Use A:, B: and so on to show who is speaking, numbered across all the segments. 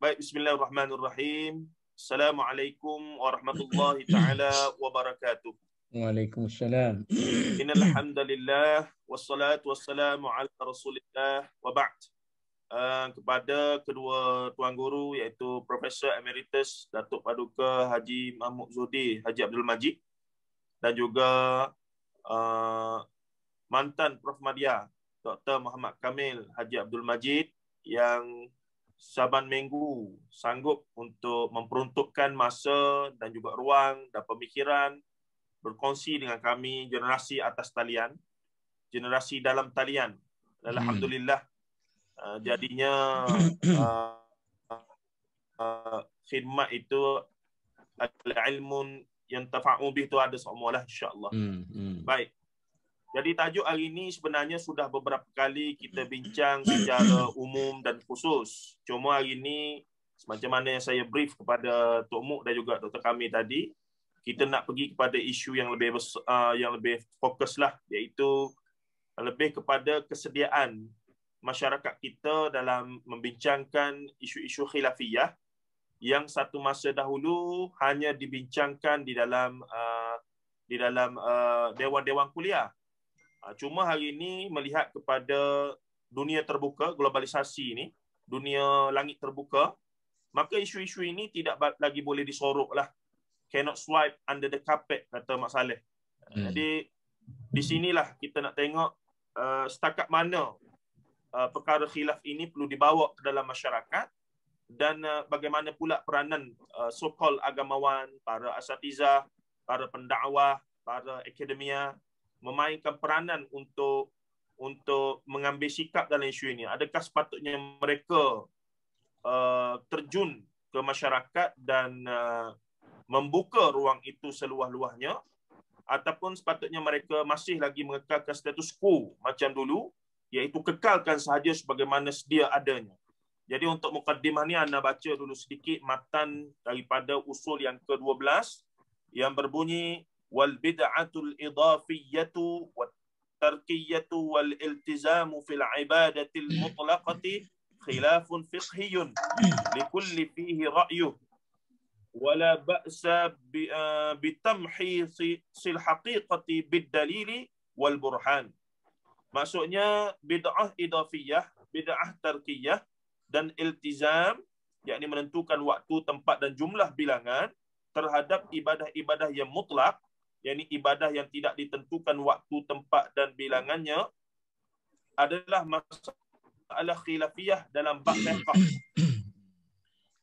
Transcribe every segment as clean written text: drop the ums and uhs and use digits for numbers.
A: Baik, bismillahirrahmanirrahim. Assalamualaikum warahmatullahi taala wabarakatuh.
B: Waalaikumsalam.
A: Innal hamdalillah wassalatu wassalamu ala Rasulillah wa ba'd. Kepada kedua tuan guru iaitu Profesor Emeritus Datuk Paduka Haji Mahmud Zuhdi Haji Abdul Majid dan juga mantan Prof Madya Dr. Muhammad Kamil Haji Abdul Majid yang saban minggu sanggup untuk memperuntukkan masa dan juga ruang dan pemikiran berkongsi dengan kami generasi atas talian, generasi dalam talian. Alhamdulillah jadinya khidmat itu al-ilmun yang tafa'u bih itu ada semualah insya-Allah. Baik. Jadi tajuk hari ini sebenarnya sudah beberapa kali kita bincang secara umum dan khusus. Cuma hari ini semacam mana yang saya brief kepada Tok Muk dan juga Dr. Kamil tadi, kita nak pergi kepada isu yang lebih fokus lah, iaitu lebih kepada kesediaan masyarakat kita dalam membincangkan isu-isu khilafiyah yang satu masa dahulu hanya dibincangkan di dalam dewan-dewan kuliah. Cuma hari ini melihat kepada dunia terbuka, globalisasi ini, dunia langit terbuka, maka isu-isu ini tidak lagi boleh disorok lah. Cannot swipe under the carpet, kata Mak Saleh. Jadi, di sinilah kita nak tengok setakat mana perkara khilaf ini perlu dibawa ke dalam masyarakat dan bagaimana pula peranan so-called agamawan, para asatizah, para pendakwah, para akademia, memainkan peranan untuk mengambil sikap dalam isu ini. Adakah sepatutnya mereka terjun ke masyarakat dan membuka ruang itu seluas-luasnya, ataupun sepatutnya mereka masih lagi mengekalkan status quo macam dulu, iaitu kekalkan sahaja sebagaimana sedia adanya. Jadi untuk mukaddimah ni anda baca dulu sedikit matan daripada usul yang ke-12 yang berbunyi wal bid'atul idafiyyatu wat tarkiyyatu wal iltizamu fil ibadatil mutlaqati khilafun fiqhiyyun likulli fihi ra'yuh wala ba'sa bitamhisil haqiqati bid-dalili wal burhan. Maksudnya bid'ah idafiyah, bid'ah tarkiyah dan iltizam, yakni menentukan waktu, tempat dan jumlah bilangan terhadap ibadah-ibadah yang mutlak, yakni ibadah yang tidak ditentukan waktu, tempat dan bilangannya, adalah masalah khilafiyah dalam bab fiqh.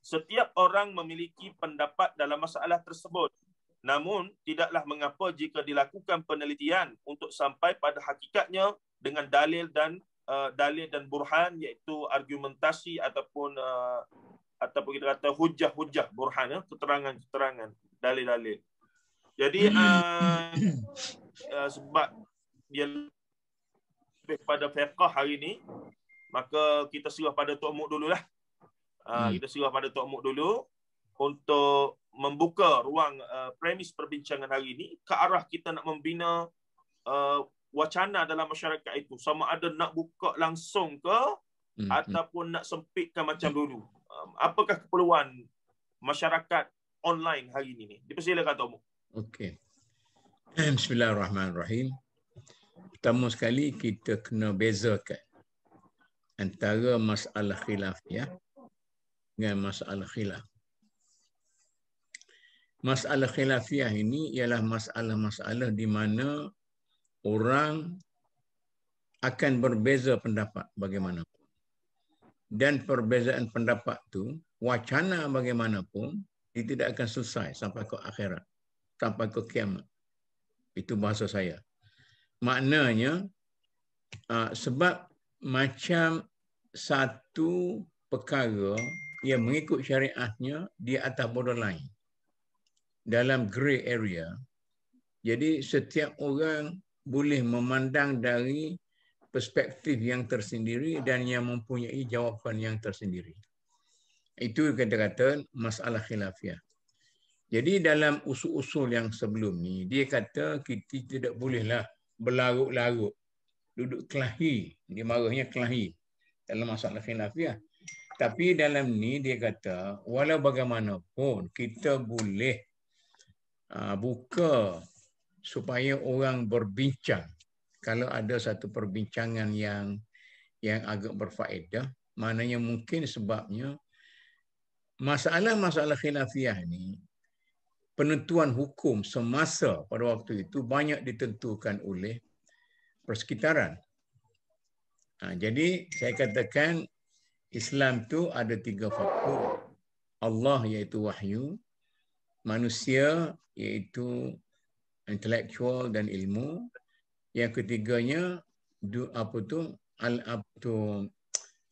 A: Setiap orang memiliki pendapat dalam masalah tersebut. Namun, tidaklah mengapa jika dilakukan penelitian untuk sampai pada hakikatnya dengan dalil dan burhan, iaitu argumentasi ataupun kita kata hujah-hujah, burhan, keterangan-keterangan, dalil-dalil. Jadi sebab dia lebih pada fiqh hari ini, maka kita serah pada Tok Muk dululah. Kita serah pada Tok Muk dulu untuk membuka ruang premis perbincangan hari ini ke arah kita nak membina wacana dalam masyarakat itu, sama ada nak buka langsung ke ataupun nak sempitkan macam dulu. Apakah keperluan masyarakat online hari ini ni? Dipersilakan Tok Muk.
B: Okey. Bismillahirrahmanirrahim. Pertama sekali kita kena bezakan antara masalah khilafiyah dengan masalah khilaf. Masalah khilafiyah ini ialah masalah-masalah di mana orang akan berbeza pendapat bagaimanapun. Dan perbezaan pendapat tu, wacana bagaimanapun, dia tidak akan selesai sampai ke akhirat, sampai ke kiamat. Itu bahasa saya. Maknanya, sebab macam satu perkara yang mengikut syariatnya, dia atas borderline, dalam grey area. Jadi setiap orang boleh memandang dari perspektif yang tersendiri dan yang mempunyai jawapan yang tersendiri. Itu kata-kata masalah khilafiyah. Jadi dalam usul-usul yang sebelum ni, dia kata kita tidak bolehlah berlarut-larut, duduk kelahi, dia marahnya kelahi dalam masalah khilafiyah. Tapi dalam ni dia kata, walau bagaimanapun kita boleh buka supaya orang berbincang. Kalau ada satu perbincangan yang agak berfaedah, maknanya mungkin sebabnya masalah-masalah khilafiyah ni, penentuan hukum semasa pada waktu itu banyak ditentukan oleh persekitaran. Jadi saya katakan Islam tu ada 3 faktor. Allah iaitu wahyu, manusia iaitu intelektual dan ilmu. Yang ketiganya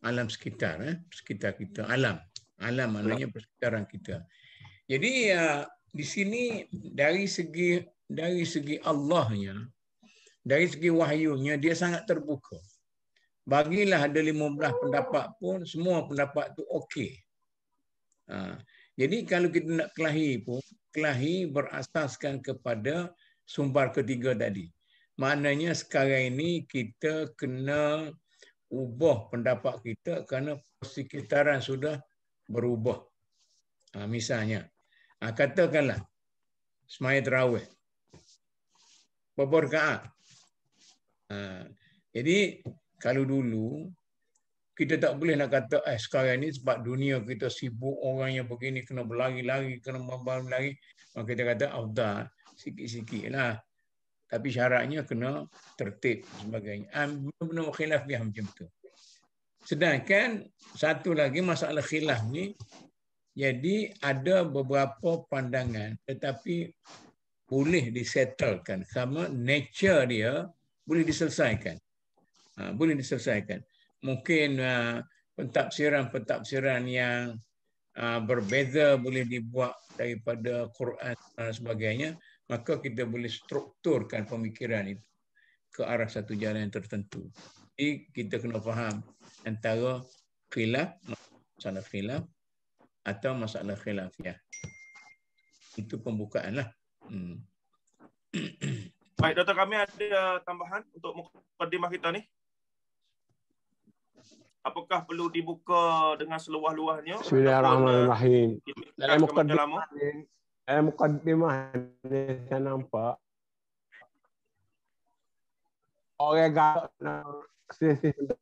B: alam sekitar, sekitar kita, alam maknanya persekitaran kita. Jadi di sini dari segi Allahnya, dari segi wahyunya dia sangat terbuka. Bagilah ada 15 pendapat pun, semua pendapat tu okey. Jadi kalau kita nak kelahi pun, kelahi berasaskan kepada sumber ketiga tadi. Maknanya sekarang ini kita kena ubah pendapat kita kerana persekitaran sudah berubah. Misalnya, katakanlah semaya tarawih, berapa rakaat? Jadi kalau dulu kita tak boleh nak kata sekarang ni sebab dunia kita sibuk, orang yang begini kena berlari-lari, kena berlari, maka kita kata afdal sikit-sikit lah. Tapi syaratnya kena tertib sebagainya. Benar-benar khilaf dia macam tu. Sedangkan satu lagi masalah khilaf ni, jadi ada beberapa pandangan tetapi boleh disettlekan sama nature dia boleh diselesaikan. Boleh diselesaikan. Mungkin pentafsiran yang berbeza boleh dibuat daripada Quran dan sebagainya, maka kita boleh strukturkan pemikiran itu ke arah satu jalan yang tertentu. Jadi kita kena faham antara khilaf, masalah khilaf atau masalah khilafiyah. Itu pembukaanlah.
A: Baik, Doktor, kami ada tambahan untuk mukadimah kita ni. Apakah perlu dibuka dengan seluas-luasnya?
C: Bismillahirrahmanirrahim. Dalam mukadimah ni saya nampak orang galak nak selisih pendapat.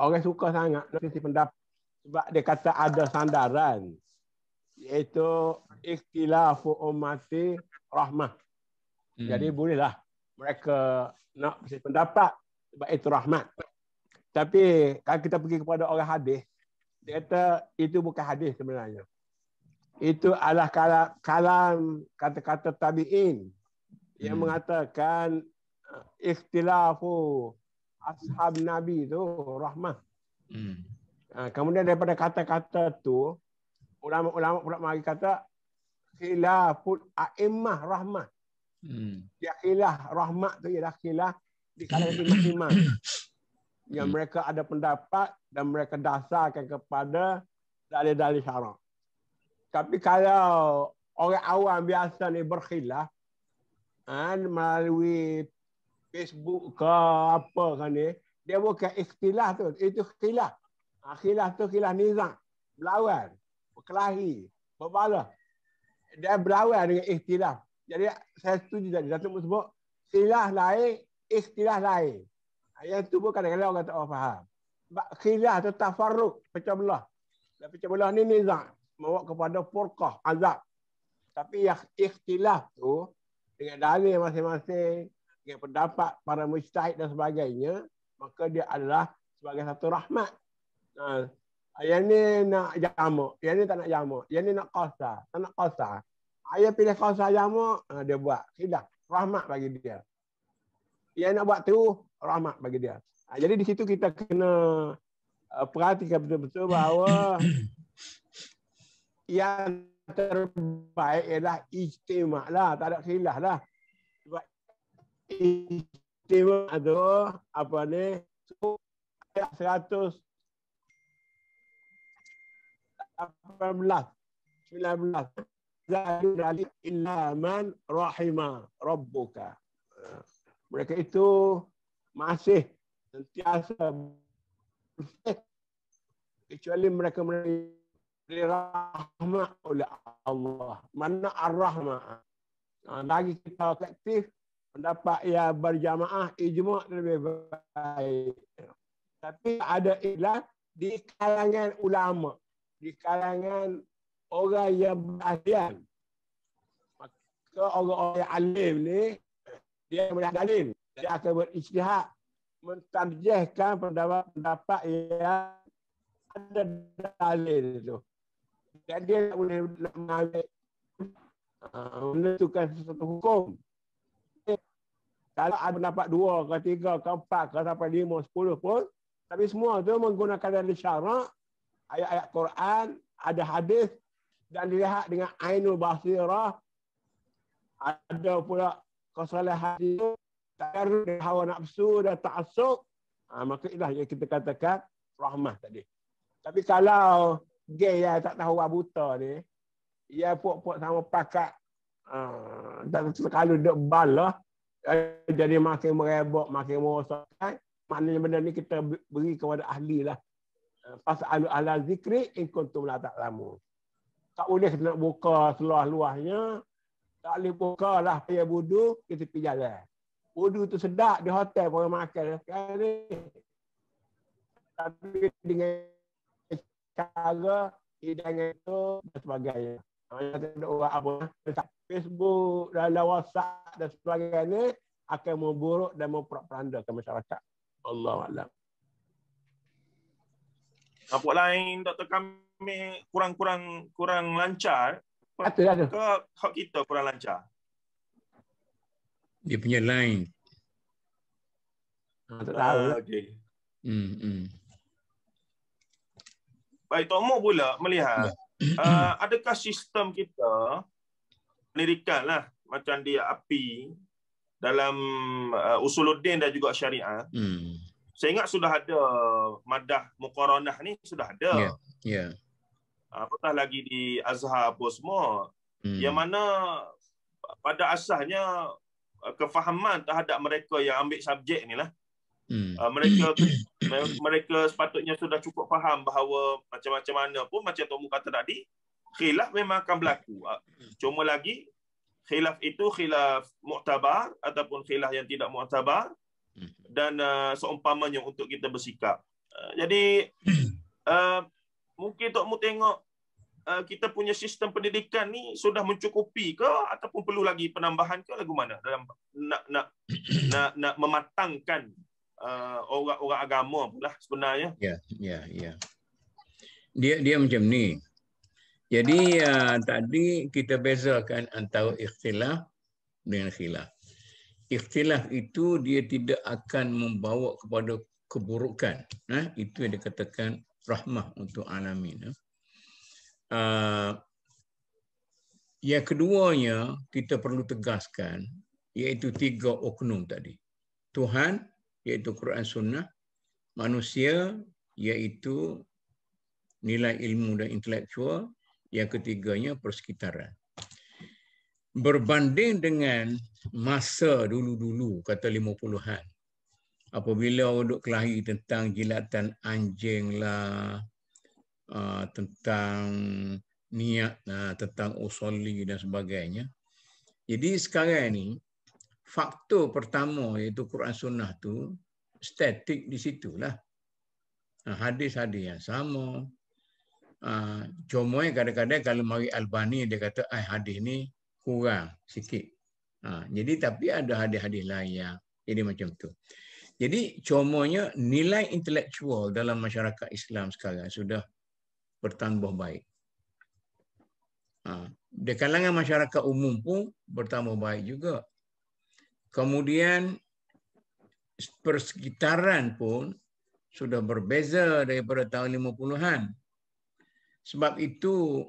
C: Orang suka sangat nak selisih pendapat sebab dia kata ada sandaran, iaitu ikhtilafu ummati rahmah. Jadi bolehlah mereka nak selisih pendapat sebab itu rahmat. Tapi kalau kita pergi kepada orang hadis, dia kata itu bukan hadis sebenarnya. Itu adalah kalam kata-kata tabi'in yang mengatakan ikhtilafu ashab Nabi itu rahmah. Kemudian daripada kata-kata tu, ulama-ulama pula mari kata khilaful a'immah rahmah. Dia khilaf rahmat tu ialah khilaf di kalangan imam-imam yang mereka ada pendapat dan mereka dasarkan kepada dalil-dalil syarak. Tapi kalau orang awam biasa ni berkhilaf melalui Facebook ke apa kan ni, dia bukan ikhtilaf tu, itu khilaf. Khilaf tu khilaf nizam, berlawan, berkelahi, berbalah. Dia berlawan dengan ikhtilaf. Jadi saya setuju tadi Datuk sebut khilaf lain, ikhtilaf lain. Yang tu pun kadang-kadang orang tak faham. Sebab khilaf tu tafarruq, pecah belah. Dan pecah belah ni nizam, membawa kepada furqah, azab. Tapi yang ikhtilaf tu dengan dalil masing-masing, dengan pendapat para mujtahid dan sebagainya, maka dia adalah sebagai satu rahmat. Yang ni nak jamak, yang ni tak nak jamak, yang ni nak qasar, tak nak qasar. Ayah pilih qasar jamak, dia buat khilaf, rahmat bagi dia. Yang nak buat tu rahmat bagi dia. Jadi di situ kita kena perhatikan betul-betul bahawa yang terbaik ialah ijtima' lah, tak ada khilaf lah. Sebab ijtima' tu apa ni? 118 19 zalil illa man rahima rabbuka. Mereka itu masih sentiasa kecuali mereka diberi rahmat oleh Allah. Mana ar-rahmah. Lagi kita kolektif pendapat yang berjamaah ijma' lebih baik. Tapi ada ikhtilaf di kalangan ulama, di kalangan orang yang berahlian. Maka orang-orang yang alim ni dia melihat dalil, dia akan berijtihad mentarjihkan pendapat yang ada dalil itu. Dan dia tak boleh nak mengambil menentukan sesuatu hukum. Kalau ada pendapat 2 ke 3 ke 4 ke sampai 5, 10 pun, tapi semua tu menggunakan dalil syarak, ayat-ayat Quran, ada hadis dan dilihat dengan ainul basirah, ada pula kesalahan itu, takarruf hawa nafsu dan ta'assub, maka itulah yang kita katakan rahmah tadi. Tapi kalau gay yang tak tahu buta ni, ia puak-puak sama pakat, tak sekali duk balah, jadi makin merebak, makin merosakkan. Maknanya benda ni kita beri kepada ahli lah. Fas'alu ala zikri in kuntum la ta'lamun. Tak boleh kita nak buka seluas-luasnya. Tak boleh buka lah payah wudu ke tepi jalan. Wudu tu sedap di hotel orang makan sekarang ni. Tapi dengan cara hidangan itu dan sebagainya. Ada orang apa Facebook, dalam WhatsApp dan sebagainya akan memburuk dan memperandakan masyarakat. Allahuakbar.
A: Nampak lain Dr. kami kurang lancar.
C: Ada.
A: Ke hak kita kurang lancar?
B: Dia punya line.
C: Tak tahu lah.
A: Okey. Baik, Tok Mu pula melihat adakah sistem kita pendidikan lah macam dia API dalam usuluddin dan juga syariah. Saya ingat sudah ada madah muqaranah ni sudah ada.
B: Ya.
A: Apatah lagi di Azhar apa semua. Yang mana pada asasnya kefahaman terhadap mereka yang ambil subjek ni lah. Mereka sepatutnya sudah cukup faham bahawa macam-macam mana pun macam Tok Mu kata tadi, khilaf memang akan berlaku. Cuma lagi khilaf itu khilaf mu'tabar ataupun khilaf yang tidak mu'tabar dan seumpamanya untuk kita bersikap. Jadi mungkin Tok Mu tengok kita punya sistem pendidikan ni sudah mencukupi ke ataupun perlu lagi penambahan ke lagu mana dalam nak mematangkan orang-orang agama pula sebenarnya.
B: Ya. Dia macam ni. Jadi tadi kita bezakan antara ikhtilaf dengan khilaf. Ikhtilaf itu dia tidak akan membawa kepada keburukan. Itu yang dikatakan rahmah untuk alamin. Yang keduanya kita perlu tegaskan iaitu 3 oknum tadi. Tuhan iaitu Quran Sunnah, manusia iaitu nilai ilmu dan intelektual, yang ketiganya persekitaran. Berbanding dengan masa dulu-dulu, kata 50-an, apabila orang duk kelahi tentang jilatan anjing lah, tentang niat lah, tentang usuli dan sebagainya. Jadi sekarang ni, faktor pertama iaitu Quran Sunnah tu statik di situlah. Hadis-hadis yang sama. Cuma kadang-kadang kalau mari Albani dia kata hadis ni kurang sikit. Jadi tapi ada hadis-hadis lain yang jadi macam tu. Jadi cumanya nilai intelektual dalam masyarakat Islam sekarang sudah bertambah baik. Di kalangan masyarakat umum pun bertambah baik juga. Kemudian persekitaran pun sudah berbeza daripada tahun 50-an. Sebab itu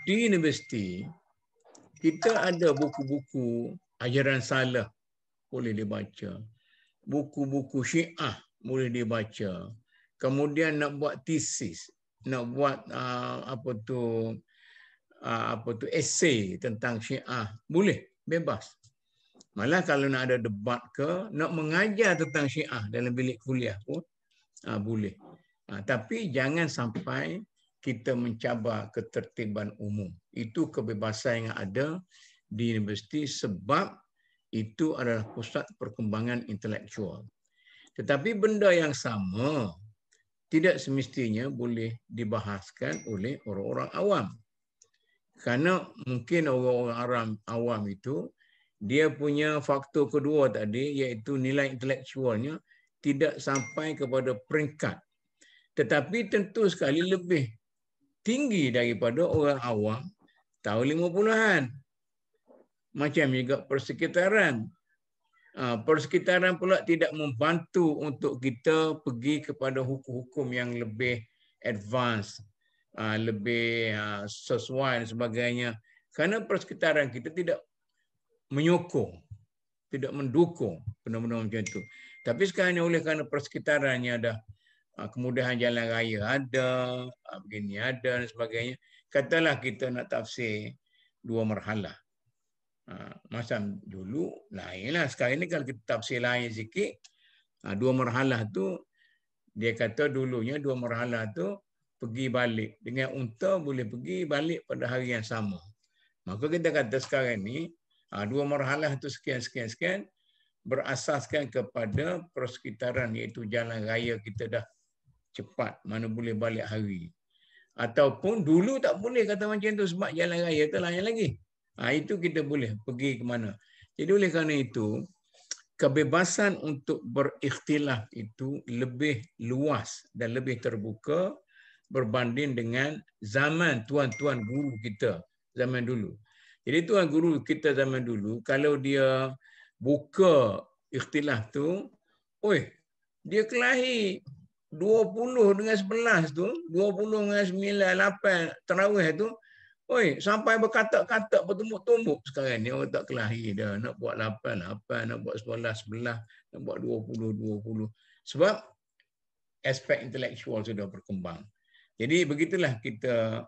B: di universiti kita ada buku-buku ajaran salah boleh dibaca. Buku-buku Syiah boleh dibaca. Kemudian nak buat tesis, nak buat esei tentang Syiah, boleh, bebas. Malah kalau nak ada debat ke, nak mengajar tentang Syiah dalam bilik kuliah pun boleh. Tapi jangan sampai kita mencabar ketertiban umum. Itu kebebasan yang ada di universiti sebab itu adalah pusat perkembangan intelektual. Tetapi benda yang sama tidak semestinya boleh dibahaskan oleh orang-orang awam. Kerana mungkin orang-orang awam itu dia punya faktor kedua tadi iaitu nilai intelektualnya tidak sampai kepada peringkat. Tetapi tentu sekali lebih tinggi daripada orang awam tahun 50-an. Macam juga persekitaran. Persekitaran pula tidak membantu untuk kita pergi kepada hukum-hukum yang lebih advance, lebih sesuai dan sebagainya. Kerana persekitaran kita tidak menyokong, tidak mendukung benda-benda macam itu. Tapi sekarang oleh kerana persekitarannya dah kemudahan jalan raya ada, begini ada dan sebagainya. Katalah kita nak tafsir 2 marhalah. Macam dulu lainlah. Sekarang ni kalau kita tafsir lain sikit, 2 marhalah tu dia kata dulunya 2 marhalah tu pergi balik dengan unta boleh pergi balik pada hari yang sama. Maka kita kata sekarang ni 2 marhalah tu sekian berasaskan kepada persekitaran iaitu jalan raya kita dah cepat mana boleh balik hari. Ataupun dulu tak boleh kata macam tu sebab jalan raya tu lain lagi. Itu kita boleh pergi ke mana. Jadi oleh kerana itu, kebebasan untuk berikhtilaf itu lebih luas dan lebih terbuka berbanding dengan zaman tuan-tuan guru kita zaman dulu. Jadi tuan guru kita zaman dulu, kalau dia buka ikhtilaf tu, dia kelahi 20 dengan 11 tu, 20 dengan 9, 8 tarawih tu, sampai berkatak-katak bertumbuk-tumbuk sekarang ni orang tak kelahi dah. Nak buat 8, nak buat 11, nak buat 20. Sebab aspek intelektual sudah berkembang. Jadi begitulah kita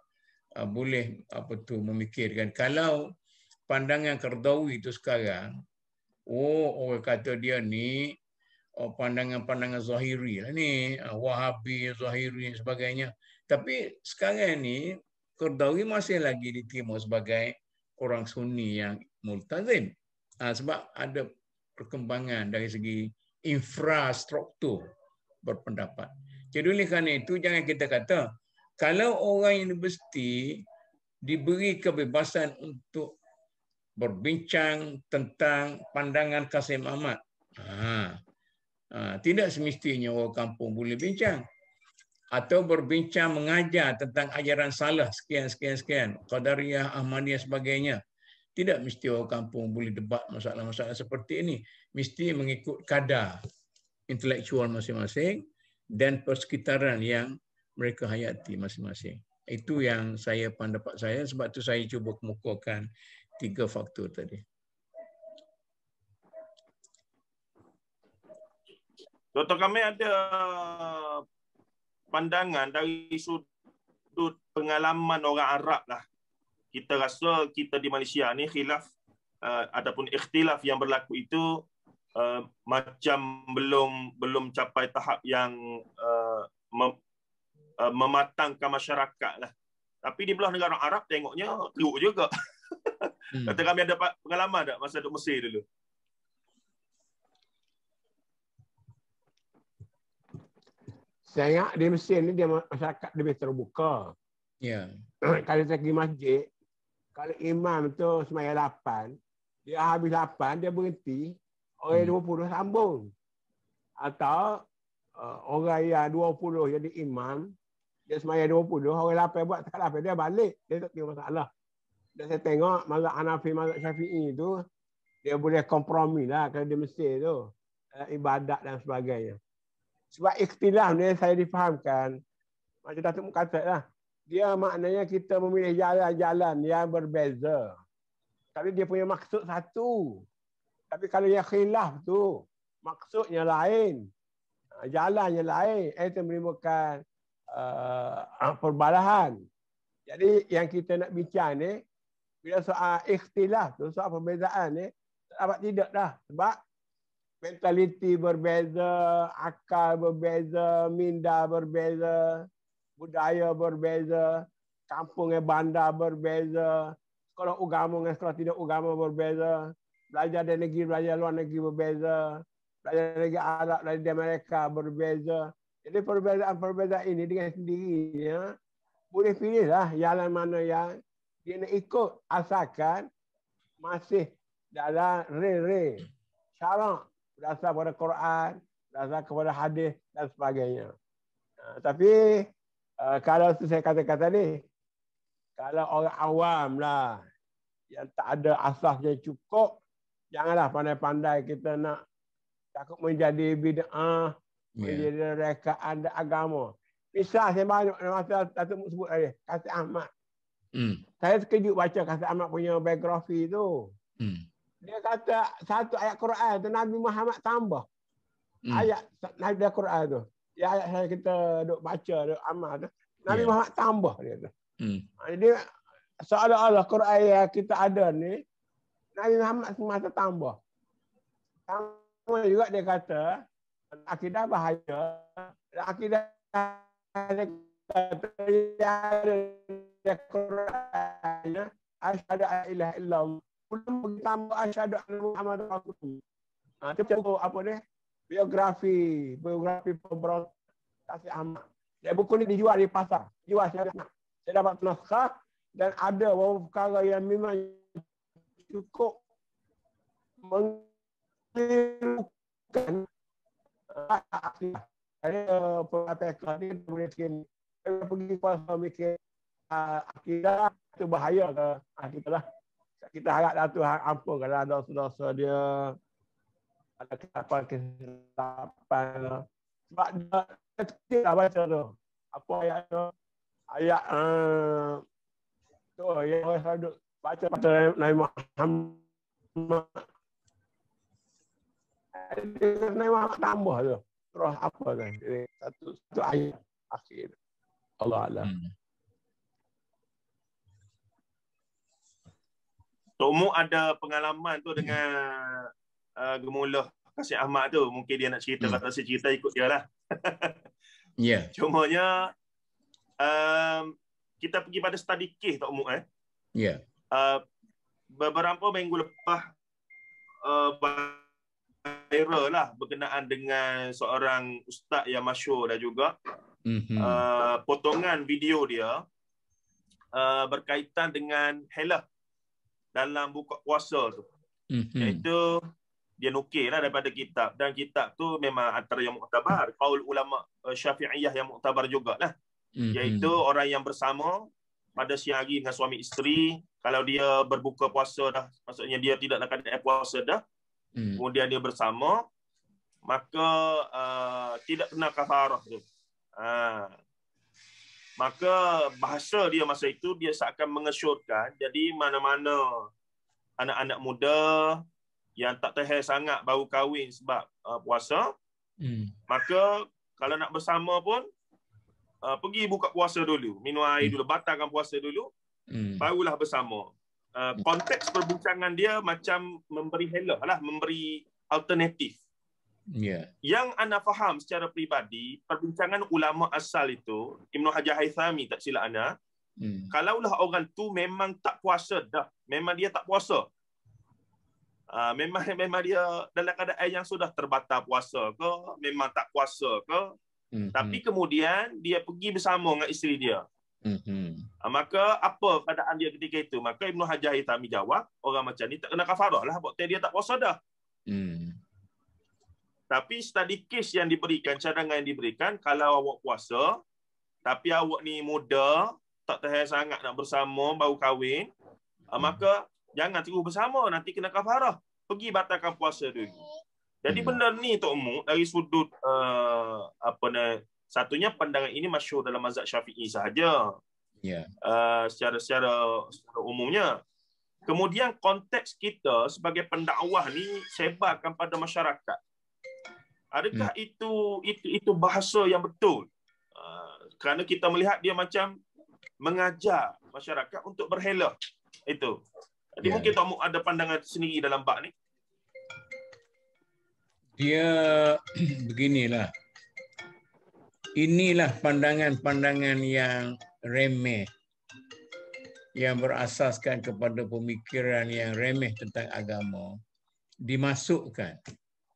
B: boleh memikirkan. Kalau pandangan Qaradawi itu sekarang, orang kata dia ni pandangan-pandangan Zahiri lah ni, Wahabi, Zahiri dan sebagainya. Tapi sekarang ni Qaradawi masih lagi diterima sebagai orang Sunni yang multazim. Sebab ada perkembangan dari segi infrastruktur berpendapat. Jadi oleh kerana itu jangan kita kata kalau orang universiti diberi kebebasan untuk berbincang tentang pandangan Kasim Ahmad, tidak semestinya orang kampung boleh bincang. Atau berbincang mengajar tentang ajaran salah sekian, Qadariyah, Ahmadiyah sebagainya. Tidak mesti orang kampung boleh debat masalah-masalah seperti ini. Mesti mengikut kadar intelektual masing-masing dan persekitaran yang mereka hayati masing-masing. Itu yang pendapat saya, sebab itu saya cuba kemukakan 3 faktor tadi.
A: Dr. kami ada pandangan dari sudut pengalaman orang Arab lah. Kita rasa kita di Malaysia ni khilaf ataupun ikhtilaf yang berlaku itu macam belum capai tahap yang mematangkan masyarakat lah. Tapi di belah negara Arab tengoknya teruk juga. Kata kami ada pengalaman tak masa duduk Mesir dulu?
C: Saya ingat di Mesir ni dia masyarakat lebih terbuka.
B: Ya.
C: Kalau saya pergi masjid, kalau imam tu sembahyang 8, dia habis 8 dia berhenti, orang 20 sambung. Atau orang yang 20 jadi imam, dia sembahyang 20, orang 8 buat tak 8 dia balik, dia tak tengok masalah. Dan saya tengok mazhab Hanafi, mazhab Syafi'i tu dia boleh kompromi lah kalau di Mesir tu, ibadat dan sebagainya. Sebab ikhtilaf ni saya difahamkan, macam Datuk kata lah, dia maknanya kita memilih jalan-jalan yang berbeza. Tapi dia punya maksud satu. Tapi kalau yang khilaf tu, maksudnya lain, jalannya lain, itu menimbulkan perbalahan. Jadi yang kita nak bincang ni, bila soal ikhtilaf tu, soal perbezaan ni, dapat tidak dah. Sebab mentaliti berbeza, akal berbeza, minda berbeza, budaya berbeza, kampung dan bandar berbeza, sekolah agama dengan sekolah tidak agama berbeza, belajar dari negeri, belajar luar negeri berbeza, belajar dari negeri Arab, dari Amerika berbeza. Jadi perbezaan ini dengan sendirinya boleh pilihlah jalan mana yang dia nak ikut, asalkan masih dalam rel syarak berdasar pada Quran, berdasar kepada hadis dan sebagainya. Tapi kalau tu saya katakan tadi, kalau orang awam lah yang tak ada asas yang cukup, janganlah pandai-pandai kita nak takut menjadi bid'ah, menjadi rekaan agama. Misal saya banyak masa Datuk sebut tadi, Kasih Ahmad. Saya terkejut baca Kasih Ahmad punya biografi tu. Dia kata satu ayat Quran tu Nabi Muhammad tambah. Ayat Nabi Quran tu. Ya, ayat saya kita duk baca, duk amal tu. Nabi Muhammad tambah dia tu. Jadi seolah-olah Quran yang kita ada ni, Nabi Muhammad semasa tambah. Sama juga dia kata, akidah bahaya. Akidah Quran, asyhadu an la ilaha illallah. Belum tambah asyhadu anna Muhammadar Rasulullah. Itu apa ni? Biografi pemberontak Kasih Ahmad. Dan buku ni dijual di pasar. Jual saya dapat naskah dan ada beberapa perkara yang memang cukup mengelirukan akidah. Ada pengapekan ni boleh sikit. Pergi kuasa mikir akidah itu bahaya ke kita lah. Kita harap Tuhan ampun kalau ada dosa-dosa dia, ada kesilapan. Sebab dia kecil lah baca tu. Apa ayat tu? Ayat tu yang orang selalu baca pada Nabi Muhammad. Nabi Muhammad tambah tu. Terus apa tu? Satu ayat akhir. Allah Allah.
A: Tok Mu ada pengalaman tu dengan Gemulah Kasih Ahmad tu. Mungkin dia nak cerita, kalau saya cerita ikut dia lah.
B: Ya.
A: Cumanya kita pergi pada study case Tok Mu.
B: Ya.
A: Beberapa minggu lepas viral lah berkenaan dengan seorang ustaz yang masyhur dah juga. Potongan video dia berkaitan dengan helah dalam buka puasa tu. Iaitu dia nukil lah daripada kitab. Dan kitab tu memang antara yang muktabar. Qaul ulama Syafi'iyah yang muktabar jugalah. Iaitu orang yang bersama pada siang hari dengan suami isteri. Kalau dia berbuka puasa dah, maksudnya dia tidak nak ada puasa dah. Kemudian dia bersama, maka tidak kena kafarah tu. Maka bahasa dia masa itu dia seakan mengesyorkan, jadi mana-mana anak-anak muda yang tak tahan sangat baru kahwin sebab puasa, maka kalau nak bersama pun pergi buka puasa dulu, minum air dulu, batalkan puasa dulu, barulah bersama. Konteks perbincangan dia macam memberi helah lah, memberi alternatif. Yang anda faham secara peribadi, perbincangan ulama asal itu, Ibnu Hajar Haythami tak silap anda, kalaulah orang tu memang tak puasa dah, memang dia tak puasa, memang dia dalam keadaan yang sudah terbatal puasa ke, memang tak puasa ke, tapi kemudian dia pergi bersama dengan isteri dia, maka apa keadaan dia ketika itu? Maka Ibnu Hajar Haythami jawab, orang macam ni tak kena kafarah lah, sebab dia tak puasa dah. Tapi study case yang diberikan, cadangan yang diberikan, kalau awak puasa, tapi awak ni muda, tak tahan sangat nak bersama, baru kahwin, maka jangan terus bersama, nanti kena kafarah. Pergi batalkan puasa dulu. Jadi benda ni Tok Mu, dari sudut satunya pandangan ini masyhur dalam mazhab Syafi'i sahaja. Secara umumnya. Kemudian konteks kita sebagai pendakwah ni sebarkan pada masyarakat. Adakah itu bahasa yang betul? Kerana kita melihat dia macam mengajar masyarakat untuk berhelah. Itu. Jadi mungkin Tok Mu ada pandangan sendiri dalam bab ni.
B: Dia beginilah. Inilah pandangan-pandangan yang remeh, yang berasaskan kepada pemikiran yang remeh tentang agama, dimasukkan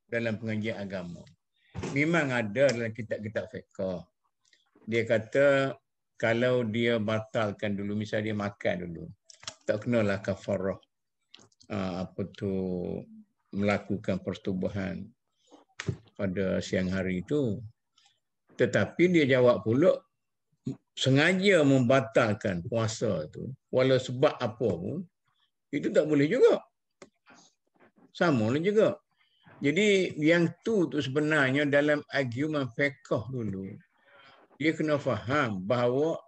B: dalam pengajian agama. Memang ada dalam kitab-kitab fiqh. Dia kata kalau dia batalkan dulu, misalnya dia makan dulu, tak kenalah kafarah melakukan pertubuhan pada siang hari itu. Tetapi dia jawab pula sengaja membatalkan puasa tu walau sebab apa pun, itu tak boleh juga. Sama lah juga. Jadi yang tu sebenarnya dalam argument fiqh dulu, dia kena faham bahawa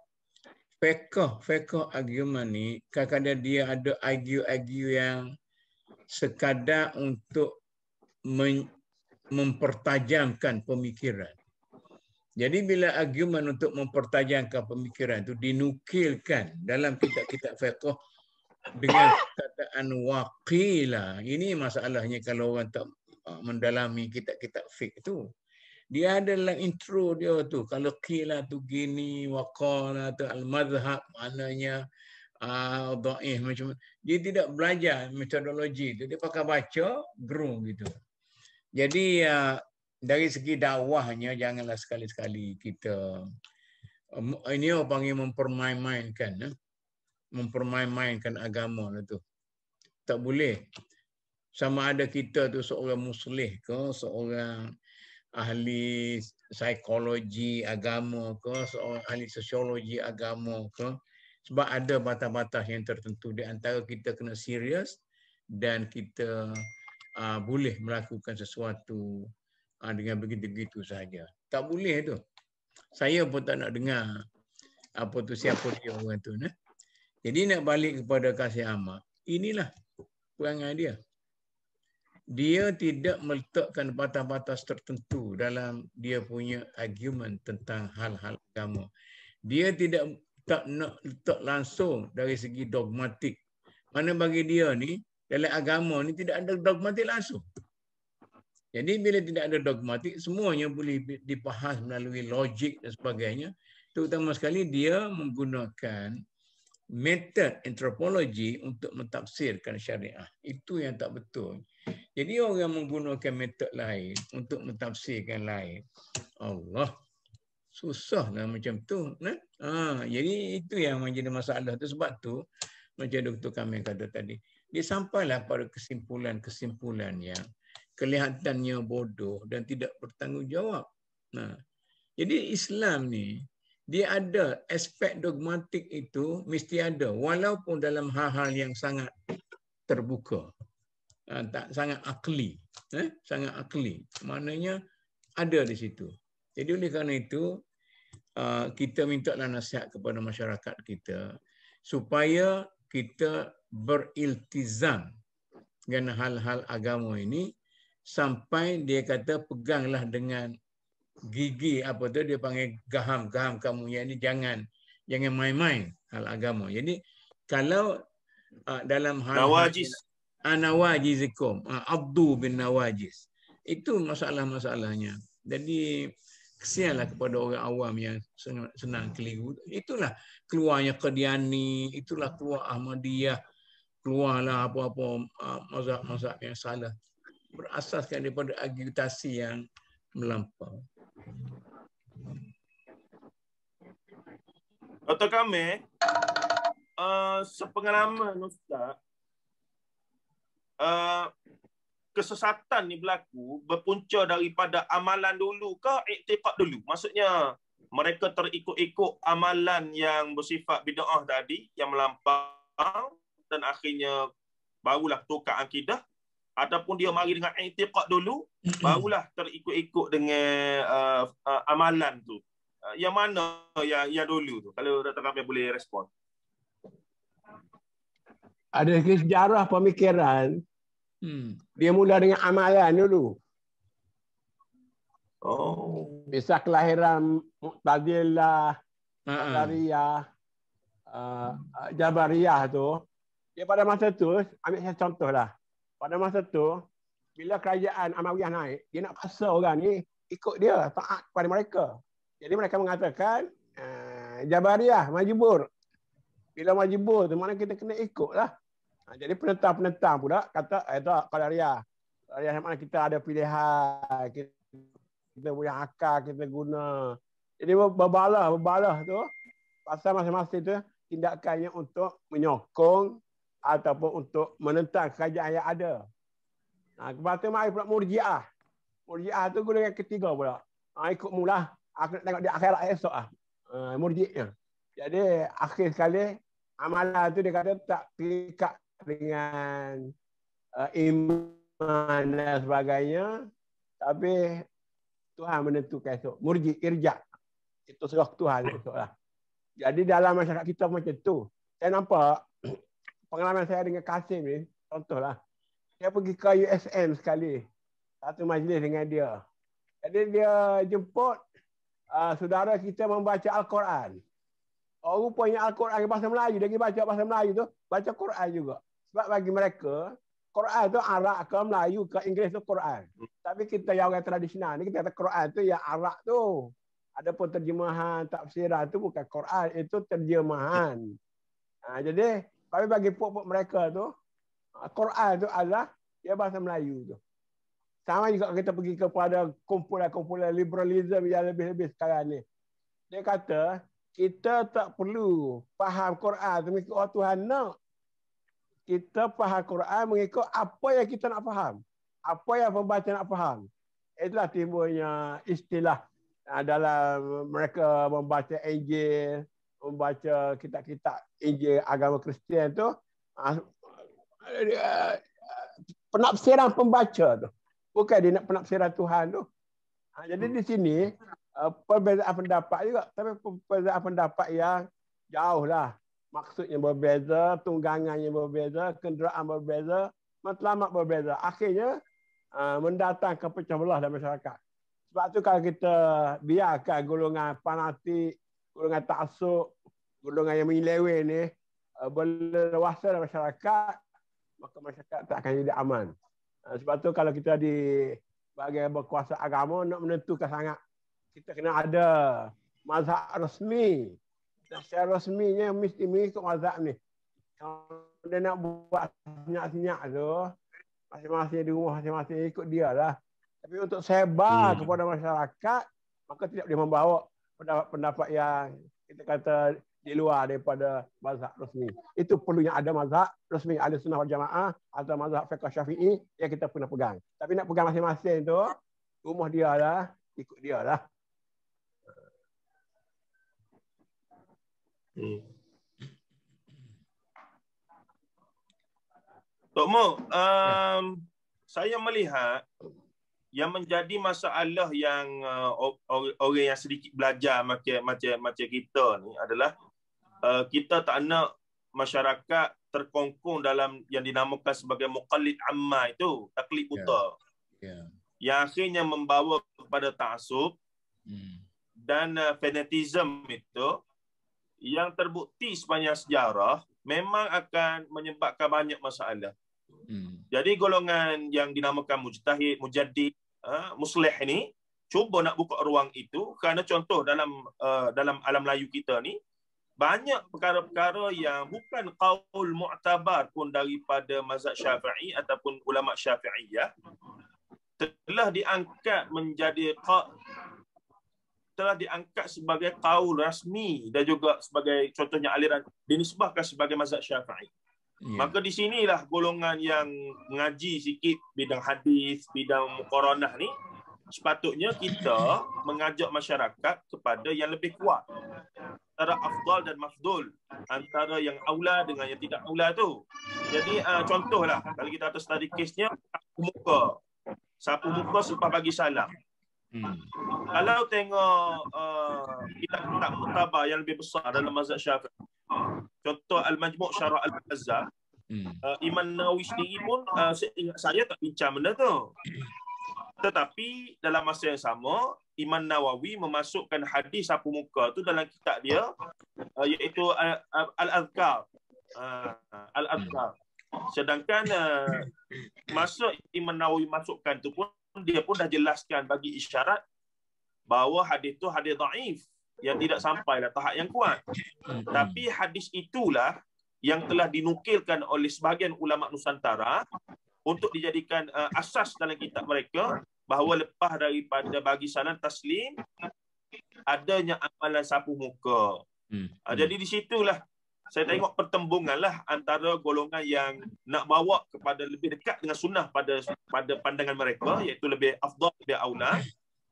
B: fiqh argument ni kadang-kadang dia ada argue yang sekadar untuk mempertajamkan pemikiran. Jadi bila argumen untuk mempertajamkan pemikiran itu dinukilkan dalam kitab-kitab fiqh dengan perkataan waqila, ini masalahnya kalau orang tak mendalami kitab-kitab fiqh itu. Dia ada dalam intro dia tu, kalau qila tu gini, waqala tu al-madhhab, maknanya dhaif macam. Dia tidak belajar metodologi itu, dia pakai baca gerung gitu. Jadi dari segi dakwahnya janganlah sekali-sekali kita ini orang panggil mempermain-mainkan agama tu. Tak boleh. Sama ada kita tu seorang muslih ke, seorang ahli psikologi agama ke, seorang ahli sosiologi agama ke, sebab ada batas-batas yang tertentu di antara kita kena serius dan kita boleh melakukan sesuatu dengan begitu-begitu saja. Tak boleh tu. Saya pun tak nak dengar apa tu siapa dia orang tu. Jadi nak balik kepada Kasih Ahmad, inilah perangai dia. Dia tidak meletakkan batas-batas tertentu dalam dia punya argument tentang hal-hal agama. Dia tak nak letak langsung dari segi dogmatik. Mana bagi dia ni, dalam agama ni tidak ada dogmatik langsung. Jadi bila tidak ada dogmatik, semuanya boleh dibahas melalui logik dan sebagainya. Terutama sekali dia menggunakan metod antropologi untuk mentafsirkan syariah. Itu yang tak betul. Jadi orang menggunakan metod lain untuk mentafsirkan lain. Allah, susahlah macam tu. Jadi itu yang menjadi masalah tu. Sebab tu, macam Dr. Kamil kata tadi, dia sampailah pada kesimpulan-kesimpulan yang kelihatannya bodoh dan tidak bertanggungjawab. Jadi Islam ni, dia ada aspek dogmatik itu mesti ada, walaupun dalam hal-hal yang sangat terbuka, tak sangat akli, sangat akli, maknanya ada di situ. Jadi oleh kerana itu kita mintalah nasihat kepada masyarakat kita supaya kita beriltizam dengan hal-hal agama ini sampai dia kata peganglah dengan gigi apa tu dia panggil gaham kamu yang ini jangan main-main hal agama. Jadi kalau dalam hal nawajizikum abdu bin nawajiz itu masalah-masalahnya. Jadi kesianlah kepada orang awam yang senang keliru. Itulah keluarnya Qadiani, itulah keluar Ahmadiyah, keluarlah apa-apa mazhab-mazhab yang salah berasaskan daripada agitasi yang melampau.
A: Dr. Kamil, sepengalaman Ustaz, kesesatan ni berlaku berpunca daripada amalan dulu ke iktiqad dulu? Maksudnya mereka terikut-ikut amalan yang bersifat bid'ah tadi yang melampau dan akhirnya barulah tukar akidah, ataupun dia mari dengan i'tiqad dulu barulah terikut-ikut dengan amalan tu. Yang mana yang dulu tu? Kalau Dr. Kamil boleh respon.
C: Ada sejarah pemikiran. Dia mula dengan amalan dulu. Misal kelahiran Mu'tazilah, Qadariyah, Jabariyah tu, dia pada masa tu, ambil saya contoh lah. Pada masa tu, bila kerajaan Amariyah naik, dia nak paksa orang ni ikut dia, taat kepada mereka. Jadi mereka mengatakan Jabariyah, majbur. Bila majbur tu mana kita kena ikut lah. Jadi penentang-penentang pula kata, tak, Qadariyah. Qadariyah mana kita ada pilihan, kita punya akal, kita guna. Jadi berbalah tu, pasal masing-masing tu tindakannya untuk menyokong ataupun untuk menentang kerajaan yang ada. Lepas tu mari pula Murji'ah. Murji'ah tu golongan ketiga pula. Ikut mula. Aku nak tengok di akhirat esok lah. Murji'nya. Jadi akhir sekali amalan tu dia kata tak terikat dengan iman dan sebagainya. Tapi Tuhan menentukan esok. Murji' irja'. Itu serah Tuhan esok lah. Jadi dalam masyarakat kita macam tu. Saya nampak pengalaman saya dengan Kasim ni. Contohlah. Dia pergi ke USM sekali. Satu majlis dengan dia. Jadi dia jemput saudara kita membaca Al-Quran. Rupanya Al-Quran bahasa Melayu. Dia pergi baca bahasa Melayu tu. Baca Quran juga. Sebab bagi mereka, Quran tu Arab ke Melayu ke Inggeris tu Quran. Tapi kita yang orang tradisional ni, kita kata Quran tu yang Arab tu. Adapun terjemahan, tafsiran tu bukan Quran. Itu terjemahan. Jadi, bagi puak-puak mereka tu, Quran tu adalah dia bahasa Melayu tu. Sama juga kita pergi kepada kumpulan-kumpulan liberalism yang lebih-lebih sekarang ni. Dia kata, kita tak perlu faham Quran tu mengikut orang Tuhan nak. Kita faham Quran mengikut apa yang kita nak faham. Apa yang pembaca nak faham. Itulah timbulnya istilah dalam mereka membaca Injil, membaca kitab-kitab Injil agama Kristian tu, penafsiran pembaca tu. Bukan dia nak penafsiran Tuhan tu. Jadi di sini perbezaan pendapat juga. Tapi perbezaan pendapat yang jauh lah. Maksudnya berbeza, tunggangannya berbeza, kenderaan berbeza, matlamat berbeza. Akhirnya mendatangkan pecah belah dalam masyarakat. Sebab tu kalau kita biarkan golongan fanatik, golongan taksub, golongan yang menyeleweng ni berleluasa dalam masyarakat, maka masyarakat tak akan jadi aman. Sebab tu kalau kita di bahagian berkuasa agama nak menentukan sangat, kita kena ada mazhab rasmi. Dan secara rasminya mesti mengikut mazhab ni. Kalau dia nak buat senyap-senyap tu, masing-masing di rumah masing-masing ikut dia lah. Tapi untuk sebar kepada masyarakat, maka tidak boleh membawa pendapat-pendapat yang kita kata di luar daripada mazhab rasmi. Itu perlunya ada mazhab rasmi Ahlussunnah wal Jamaah atau mazhab fiqh Syafi'i yang kita pernah pegang. Tapi nak pegang masing-masing tu, rumah dia lah, ikut dia lah.
A: Tok Mo, saya melihat yang menjadi masalah yang orang yang sedikit belajar macam kita ni adalah kita tak nak masyarakat terkongkong dalam yang dinamakan sebagai muqallid amma itu, taklid buta. Yang akhirnya membawa kepada ta'assub dan fanatism itu yang terbukti sepanjang sejarah memang akan menyebabkan banyak masalah. Jadi golongan yang dinamakan mujtahid, mujaddid, muslih ni cuba nak buka ruang itu kerana contoh dalam alam Melayu kita ni banyak perkara-perkara yang bukan qaul mu'tabar pun daripada mazhab Syafi'i ataupun ulama Syafi'iyah telah diangkat sebagai qaul rasmi dan juga sebagai contohnya aliran dinisbahkan sebagai mazhab Syafi'i. Maka di sinilah golongan yang mengaji sikit bidang hadis, bidang muqaranah ni sepatutnya kita mengajak masyarakat kepada yang lebih kuat antara afdal dan mafdul, antara yang aula dengan yang tidak aula tu. Jadi contohlah kalau kita atas tadi kesnya sapu muka selepas bagi salam. Kalau tengok kitab-kitab muktabar yang lebih besar dalam mazhab Syafi'i, contoh Al-Majmu' Syarah Al-Bazzar, Imam Nawawi sendiri pun saya tak bincang benda tu. Tetapi dalam masa yang sama, Imam Nawawi memasukkan hadis sapu muka tu dalam kitab dia, iaitu Al-Adhkar. Al-Adhkar. Sedangkan masa Imam Nawawi masukkan tu pun dia pun dah jelaskan bagi isyarat bahawa hadis tu hadis dhaif yang tidak sampai lah tahap yang kuat. Tapi hadis itulah yang telah dinukilkan oleh sebahagian ulama Nusantara untuk dijadikan asas dalam kitab mereka bahawa lepas daripada bagi salam taslim adanya amalan sapu muka. Jadi di situlah saya tengok pertembungan lah antara golongan yang nak bawa kepada lebih dekat dengan sunnah pada pandangan mereka, iaitu lebih afdal, lebih aula,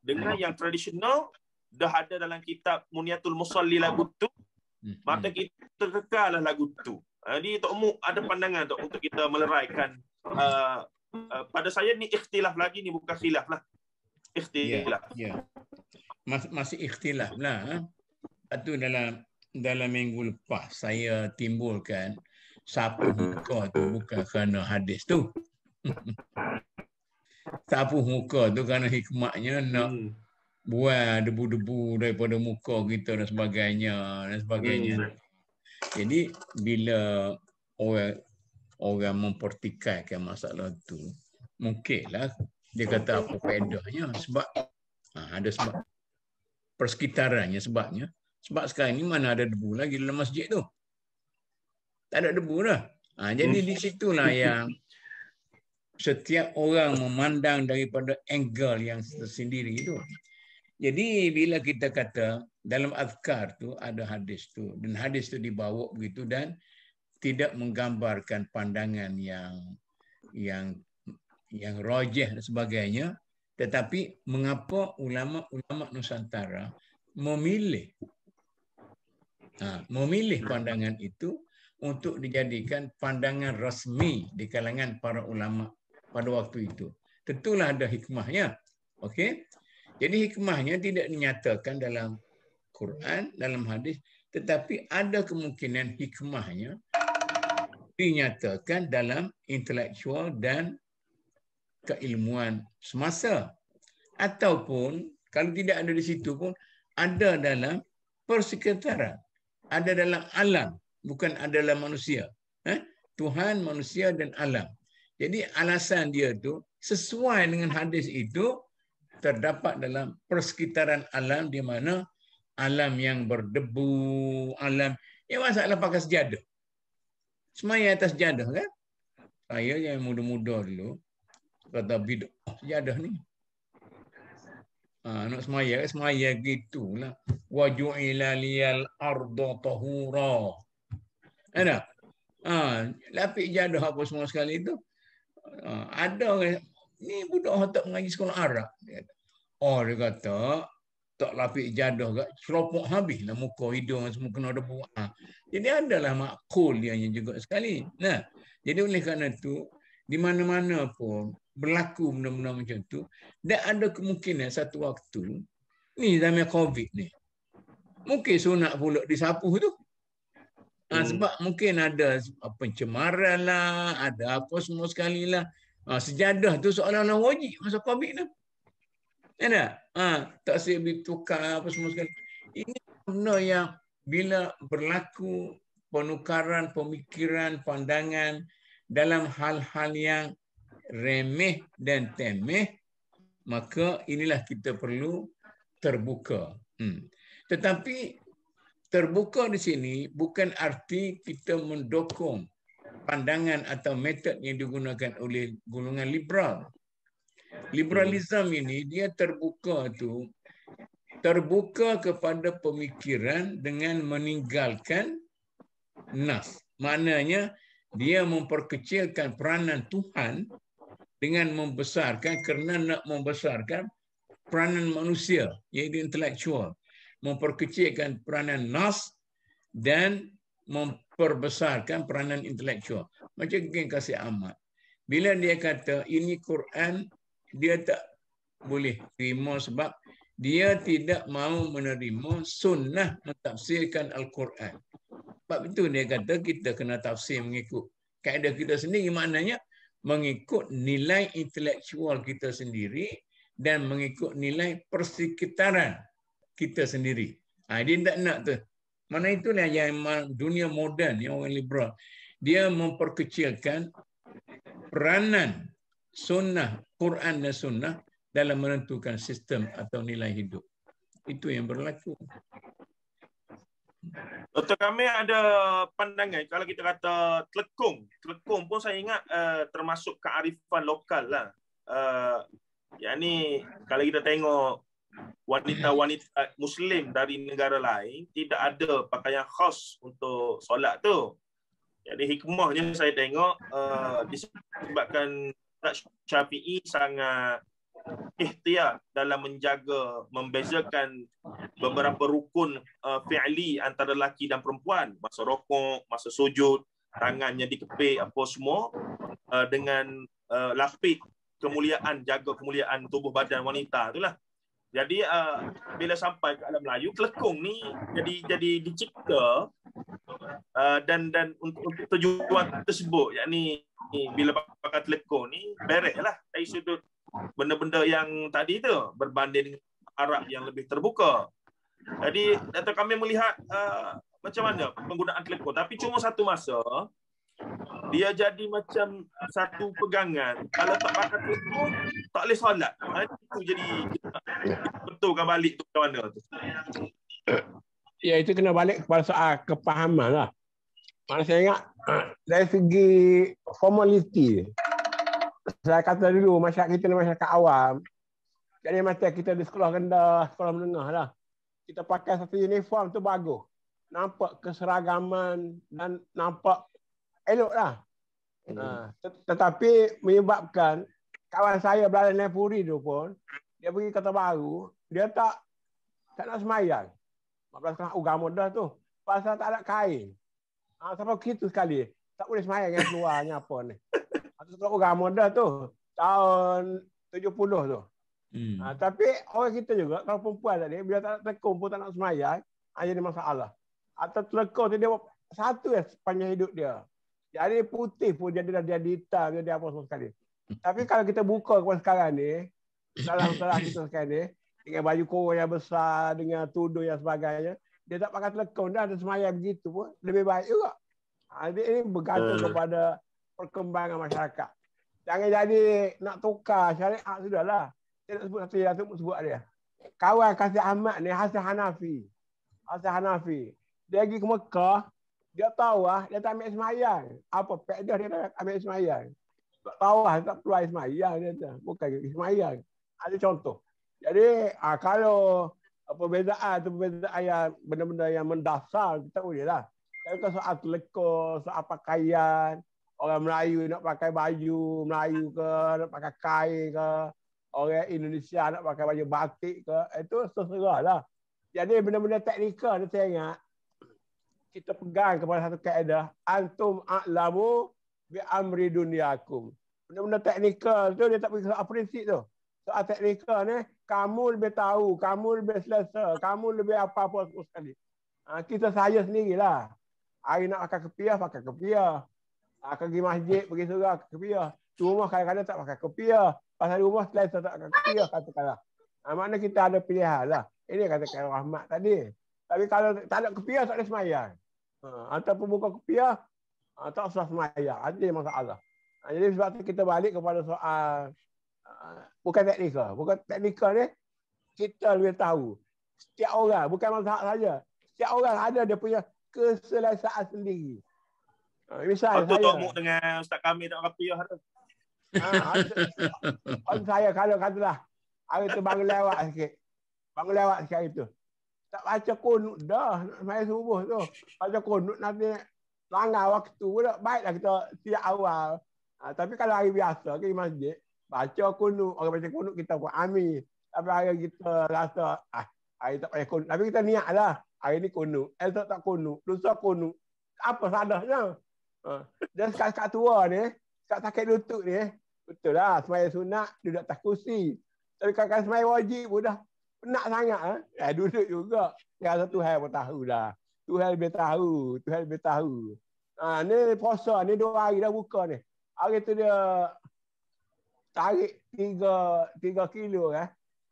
A: dengan yang tradisional dah ada dalam kitab Muniatul Musalli lagu tu, maka kita kekallah lagu tu. Jadi Tok Mu ada pandangan Tok untuk kita meleraikan. Pada saya ni ikhtilaf lagi, ni bukan khilaf lah. Ikhtilaf.
B: Ya. Masih ikhtilaf lah. Itu dalam minggu lepas saya timbulkan sapu muka tu bukan kerana hadis tu. Sapu muka tu kerana hikmahnya nak buang debu-debu daripada muka kita dan sebagainya. Jadi bila orang mempertikaikan masalah tu, mungkinlah dia kata apa faedahnya, sebab ada sebab persekitarannya, sebab sekarang ni mana ada debu lagi dalam masjid tu. Tak ada debu dah. Jadi di situlah yang setiap orang memandang daripada angle yang tersendiri tu. Jadi bila kita kata dalam azkar tu ada hadis tu, dan hadis tu dibawa begitu dan tidak menggambarkan pandangan yang rajih dan sebagainya, tetapi mengapa ulama-ulama Nusantara memilih pandangan itu untuk dijadikan pandangan rasmi di kalangan para ulama pada waktu itu. Tentulah ada hikmahnya. Okey. Jadi hikmahnya tidak dinyatakan dalam Quran, dalam hadis, tetapi ada kemungkinan hikmahnya dinyatakan dalam intelektual dan keilmuan semasa. Ataupun kalau tidak ada di situ pun ada dalam persekitaran, ada dalam alam, bukan ada dalam manusia. Tuhan, manusia dan alam. Jadi alasan dia tu sesuai dengan hadis itu terdapat dalam persekitaran alam, di mana alam yang berdebu, alam yang masalah pakai sejadah. Semaya atas sejadah kan? Saya yang muda-muda dulu kata bid'ah sejadah ni. Nak semaya gitulah. Wa ju'ila liyal arda tahura. Ada? Lapik jadah apa semua sekali itu. Ada orang ni budak tak mengaji sekolah Arab. Dia kata tak lapik jadah kat ceropok habislah muka hidung semua kena debu. Jadi adalah makul dianya juga sekali. Nah, jadi oleh kerana itu di mana-mana pun berlaku benda-benda macam tu, dan ada kemungkinan satu waktu ni zaman Covid ni mungkin sunat pula disapu tu. Sebab mungkin ada pencemaran lah, ada apa semua sekali lah. Sejadah tu seolah-olah wajib masa Covid tu. Ada? Tak boleh tukar apa semua sekali. Ini benda yang bila berlaku penukaran pemikiran, pandangan dalam hal-hal yang remeh dan temeh, maka inilah kita perlu terbuka. Tetapi terbuka di sini bukan arti kita mendukung pandangan atau metod yang digunakan oleh golongan liberal. Liberalisme ini dia terbuka kepada pemikiran dengan meninggalkan nas. Maknanya dia memperkecilkan peranan Tuhan dengan membesarkan, kerana nak membesarkan peranan manusia, iaitu intelektual. Memperkecilkan peranan nas dan memperbesarkan peranan intelektual. Macam King Kasih Ahmad. Bila dia kata ini Quran, dia tak boleh terima sebab dia tidak mahu menerima sunnah mentafsirkan Al-Quran. Sebab itu dia kata kita kena tafsir mengikut kaedah kita sendiri, maknanya mengikut nilai intelektual kita sendiri dan mengikut nilai persekitaran kita sendiri. Dia tak nak tu. Mana itulah yang dunia moden, yang orang liberal. dia memperkecilkan peranan sunnah, Quran dan sunnah dalam menentukan sistem atau nilai hidup. Itu yang berlaku.
A: Dr. Kamil ada pandangan kalau kita kata telekung pun saya ingat termasuk kearifan lokal lah. Yang ni kalau kita tengok wanita-wanita Muslim dari negara lain tidak ada pakaian khas untuk solat tu. Jadi hikmahnya saya tengok disebabkan Syafi'i sangat ikhtiar dalam menjaga, membezakan beberapa rukun fi'li antara lelaki dan perempuan. Masa rokok, masa sujud, tangannya dikepit, apa semua dengan lapik kemuliaan, jaga kemuliaan tubuh badan wanita itulah. Jadi bila sampai ke alam Melayu, telekung ni jadi dicipta dan untuk tujuan tersebut, yakni bila pakai telekung ni beres lah dari sudut benda-benda yang tadi tu berbanding dengan Arab yang lebih terbuka. Jadi Dr. Kamil melihat macam mana penggunaan telekung, tapi cuma satu masa dia jadi macam satu pegangan. Kalau tak pakai telekung tak boleh solat. Itu jadi betulkan balik tu macam mana tu.
C: Ya, itu kena balik kepada soal kepahaman lah. Mana saya ingat dari segi formality, saya kata dulu masyarakat kita ni masyarakat awam. Jadi macam kita di sekolah rendah, sekolah menengah lah. Kita pakai satu uniform tu bagus. Nampak keseragaman dan nampak elok lah. Tetapi menyebabkan kawan saya berada di Nepuri tu pun, dia pergi Kota Baru, dia tak nak semayang. 14 agama dah tu. Pasal tak ada kain. Sampai begitu sekali. Tak boleh semayang yang keluarnya apa ni. Setelah agama dah tu. Tahun 70 tu. Tapi orang kita juga, kalau perempuan tadi, bila tak nak telekung pun tak nak semayang, jadi masalah. Atau telekung tu dia satu sepanjang hidup dia. Jadi putih pun dia dah jadi hitam, jadi apa semua sekali. Tapi kalau kita buka kepada sekarang ni, dalam setelah kita sekarang ni, dengan baju kurung yang besar, dengan tudung yang sebagainya, dia tak pakai telekung dah, ada semayang begitu pun, lebih baik juga. Jadi ini bergantung kepada perkembangan masyarakat. Jangan jadi nak tukar syariat sudahlah. Saya nak sebut satu yang sebut dia. Kawan Kasih Ahmad ni Hasan Hanafi. Hasan Hanafi. Dia pergi ke Mekah, dia tahu dia tak ambil semayang. Apa pekdah dia tak ambil semayang. Tak tahu tak perlu air semayang dia tu. Bukan semayang. Ada contoh. Jadi kalau perbezaan yang benda-benda yang mendasar kita boleh lah. Tapi kalau soal telekung, soal pakaian, orang Melayu nak pakai baju Melayu ke, nak pakai kain ke, orang Indonesia nak pakai baju batik ke, itu terserah lah. Jadi benda-benda teknikal ni saya ingat, kita pegang kepada satu kaedah, antum a'lamu bi amri dunyakum. Benda-benda teknikal tu dia tak pergi soal prinsip tu. Soal teknikal ni, kamu lebih tahu, kamu lebih selesa, kamu lebih apa-apa sekali. Kita saya sendirilah. Hari nak pakai kepiah, pakai kepiah. Pergi masjid, pergi surau, kepiah. Di rumah kadang-kadang tak pakai kepiah. Pasal di rumah selesa tak pakai kepiah, katakanlah. Maknanya kita ada pilihan lah. Ini katakan Rahmat tadi. Tapi kalau tak ada kepiah, tak ada semayang. Ataupun buka kepiah, tak usah semayang. Ada masalah. Jadi sebab itu kita balik kepada soal bukan teknikal. Bukan teknikal ni, kita lebih tahu. Setiap orang, bukan mazhab saja. Setiap orang ada dia punya keselesaan sendiri. Misalnya saya.
A: Tok dengan Ustaz Kamil tak kepiah tu.
C: Saya kalau katalah hari tu bangun lewat sikit. Bangun lewat sikit hari tu. Tak baca kunut dah. Nak subuh tu. Baca kunut nanti langgar waktu pula. Baiklah kita siap awal. Tapi kalau hari biasa pergi masjid, baca kunut. Orang baca kunut kita pun amin. Tapi hari kita rasa, hari tak payah kunut. Tapi kita niat lah. Hari ni kunut. Esok tak kunut. Lusa kunut. Apa sadahnya? Dan sekat-sekat tua ni, sekat sakit lutut ni, betul lah. Semaya sunat, duduk atas kursi. Tapi kadang-kadang semaya wajib pun dah penat sangat. Duduk juga. Ya, Tuhan pun tahu dah. Tuhan lebih tahu. Tuhan lebih tahu. Ni puasa ni 2 hari dah buka ni. Hari tu dia tarik 3 kilo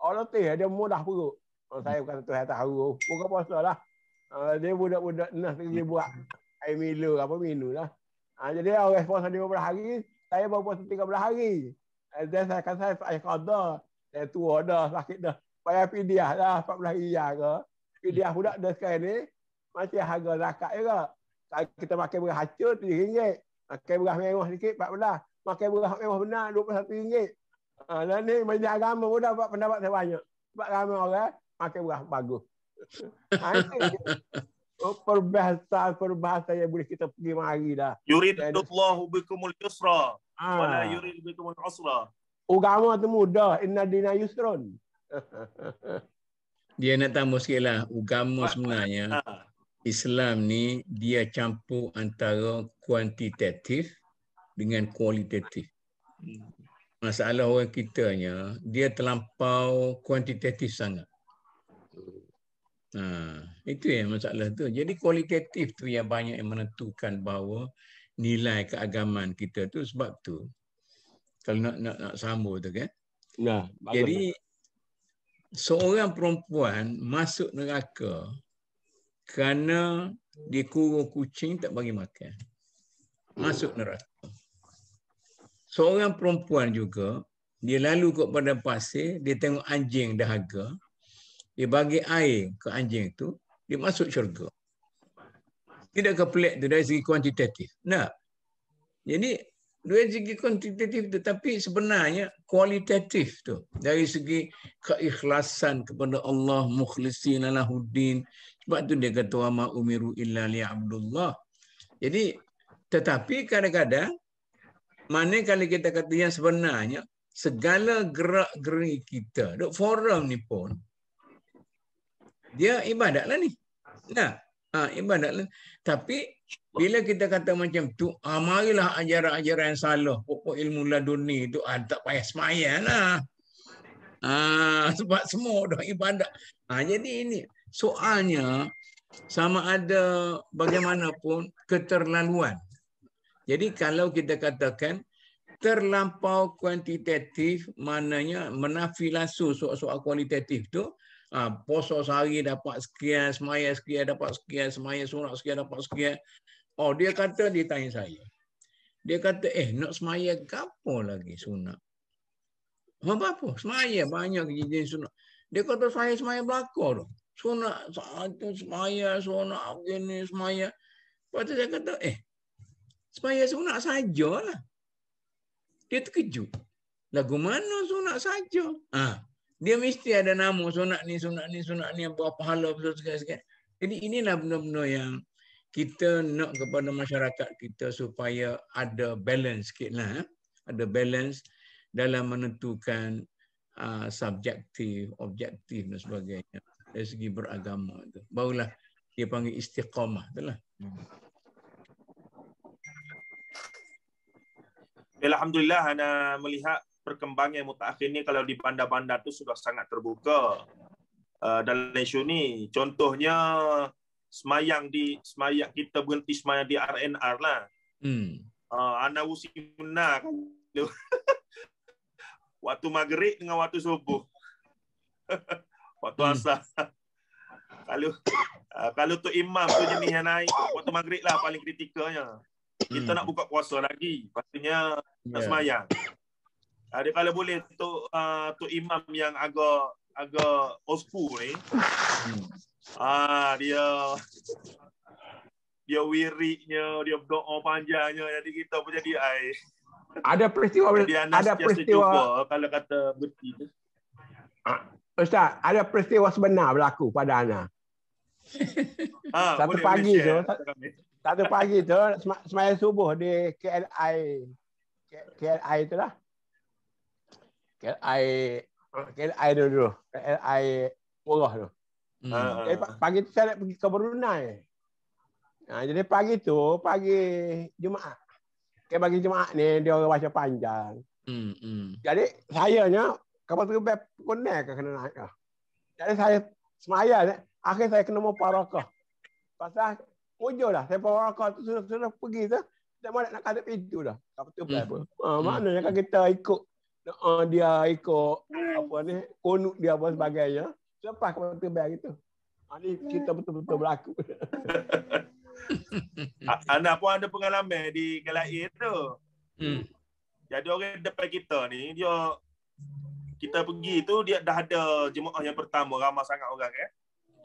C: orang letih dia mudah perut. Saya bukan Tuhan tahu. Bukan puasa lah. Dia budak-budak nas pergi buat air Milo apa minum lah. Jadi orang puasa 15 hari, saya baru puasa 13 hari. Dan saya kata saya qada. Saya tua dah, sakit dah. Bayar fidyah dah 14 riyal ke. Fidyah budak dah sekarang ni masih harga zakat juga. Kalau kita makan beras hacur RM3. Makan beras mewah sikit 14. Makan beras mewah benar RM21. Dan ni banyak agama pun dapat pendapat saya banyak. Sebab ramai orang makan beras bagus. Perbahasan yang boleh kita pergi mari dah.
A: Yuridullahu bikumul yusra wala yurid bikumul usra.
C: Agama tu mudah. Inna dina yusrun.
B: Dia nak tambah sikit lah. Agama sebenarnya, Islam ni dia campur antara kuantitatif dengan kualitatif. Masalah orang kitanya, dia terlampau kuantitatif sangat. Itu yang masalah tu. Jadi kualitatif tu yang banyak yang menentukan bahawa nilai keagamaan kita tu sebab tu. Kalau nak sambung tu kan.
C: Nah,
B: jadi seorang perempuan masuk neraka kerana dikurung kucing tak bagi makan. Masuk neraka. Seorang perempuan juga, dia lalu kepada pasir, dia tengok anjing dahaga, dia bagi air ke anjing tu, dia masuk syurga. Tidakkah pelik tu dari segi kuantitatif? Nah. Jadi dari segi kuantitatif tu, tapi sebenarnya kualitatif tu dari segi keikhlasan kepada Allah, mukhlishina lahuddin. Sebab tu dia kata wa ma umiru illa liya'budullah. Jadi tetapi kadang-kadang manakala kita kata yang sebenarnya segala gerak-geri kita duk forum ni pun dia ibadat lah ni. Nah, ibadat lah. Tapi bila kita kata macam tu, marilah ajaran-ajaran yang salah, pokok ilmu laduni tu tak payah semayan lah. Sebab semua dah ibadat. Jadi ini soalnya sama ada bagaimanapun keterlaluan. Jadi kalau kita katakan terlampau kuantitatif, maknanya menafi langsung soal-soal kualitatif tu. Puasa sehari dapat sekian, semaya sekian dapat sekian, semaya sunat sekian dapat sekian. Oh, dia kata, dia tanya saya. Dia kata, nak semaya gapo lagi sunat? Apa? Semaya banyak jenis sunat. Dia kata, saya semaya belakang tu. Sunat, semaya, sunat, begini, semaya. Lepas tu saya kata, semaya sunat sajalah. Dia terkejut. Lagu mana sunat saja? Dia mesti ada nama sunat ni, apa pahala sikit-sikit. Jadi inilah benda-benda yang kita nak kepada masyarakat kita supaya ada balance sikitlah. Ada balance dalam menentukan subjektif, objektif dan sebagainya. Dari segi beragama itu. Barulah dia panggil istiqamah. Itulah.
A: Alhamdulillah, ana melihat perkembangan mutakhir ni kalau di bandar-bandar tu sudah sangat terbuka dalam isu ni. Contohnya semayang kita berhenti semayang di RNR lah. Ana usimna kan. Waktu maghrib dengan waktu subuh. Waktu asar. Kalau tu imam tu jenis yang naik waktu maghrib lah paling kritikalnya. Kita nak buka puasa lagi. Pastinya nak semayang. Dia kalau boleh tu imam yang agak old school ni. Dia wiridnya, dia berdoa panjangnya, jadi kita pun jadi air.
C: Ada peristiwa
A: cuba, kalau kata berti tu.
C: Ustaz, ada peristiwa sebenar berlaku pada ana. Satu pagi tu sembahyang subuh di KLI tu lah. KLI dulu. KLI Purah tu. Pagi tu saya nak pergi ke Brunei. Jadi pagi Jumaat. Bagi Jumaat ni dia orang baca panjang. Jadi sayanya kapal terbang konek ke kena naik ke. Jadi saya semaya akhir saya kena mau parakah. Pasal ujung dah saya parakah tu sudah pergi tu. Tak mahu nak kata pintu dah. Kapal terbang pun. Maknanya kan kita ikut dia ikut apa ni kunut dia apa sebagainya lepas kapal terbang itu. Ni kita betul-betul berlaku.
A: Ana pun ada pengalaman di Kelair tu. Jadi orang depan kita ni, kita pergi tu dia dah ada jemaah yang pertama, ramai sangat orang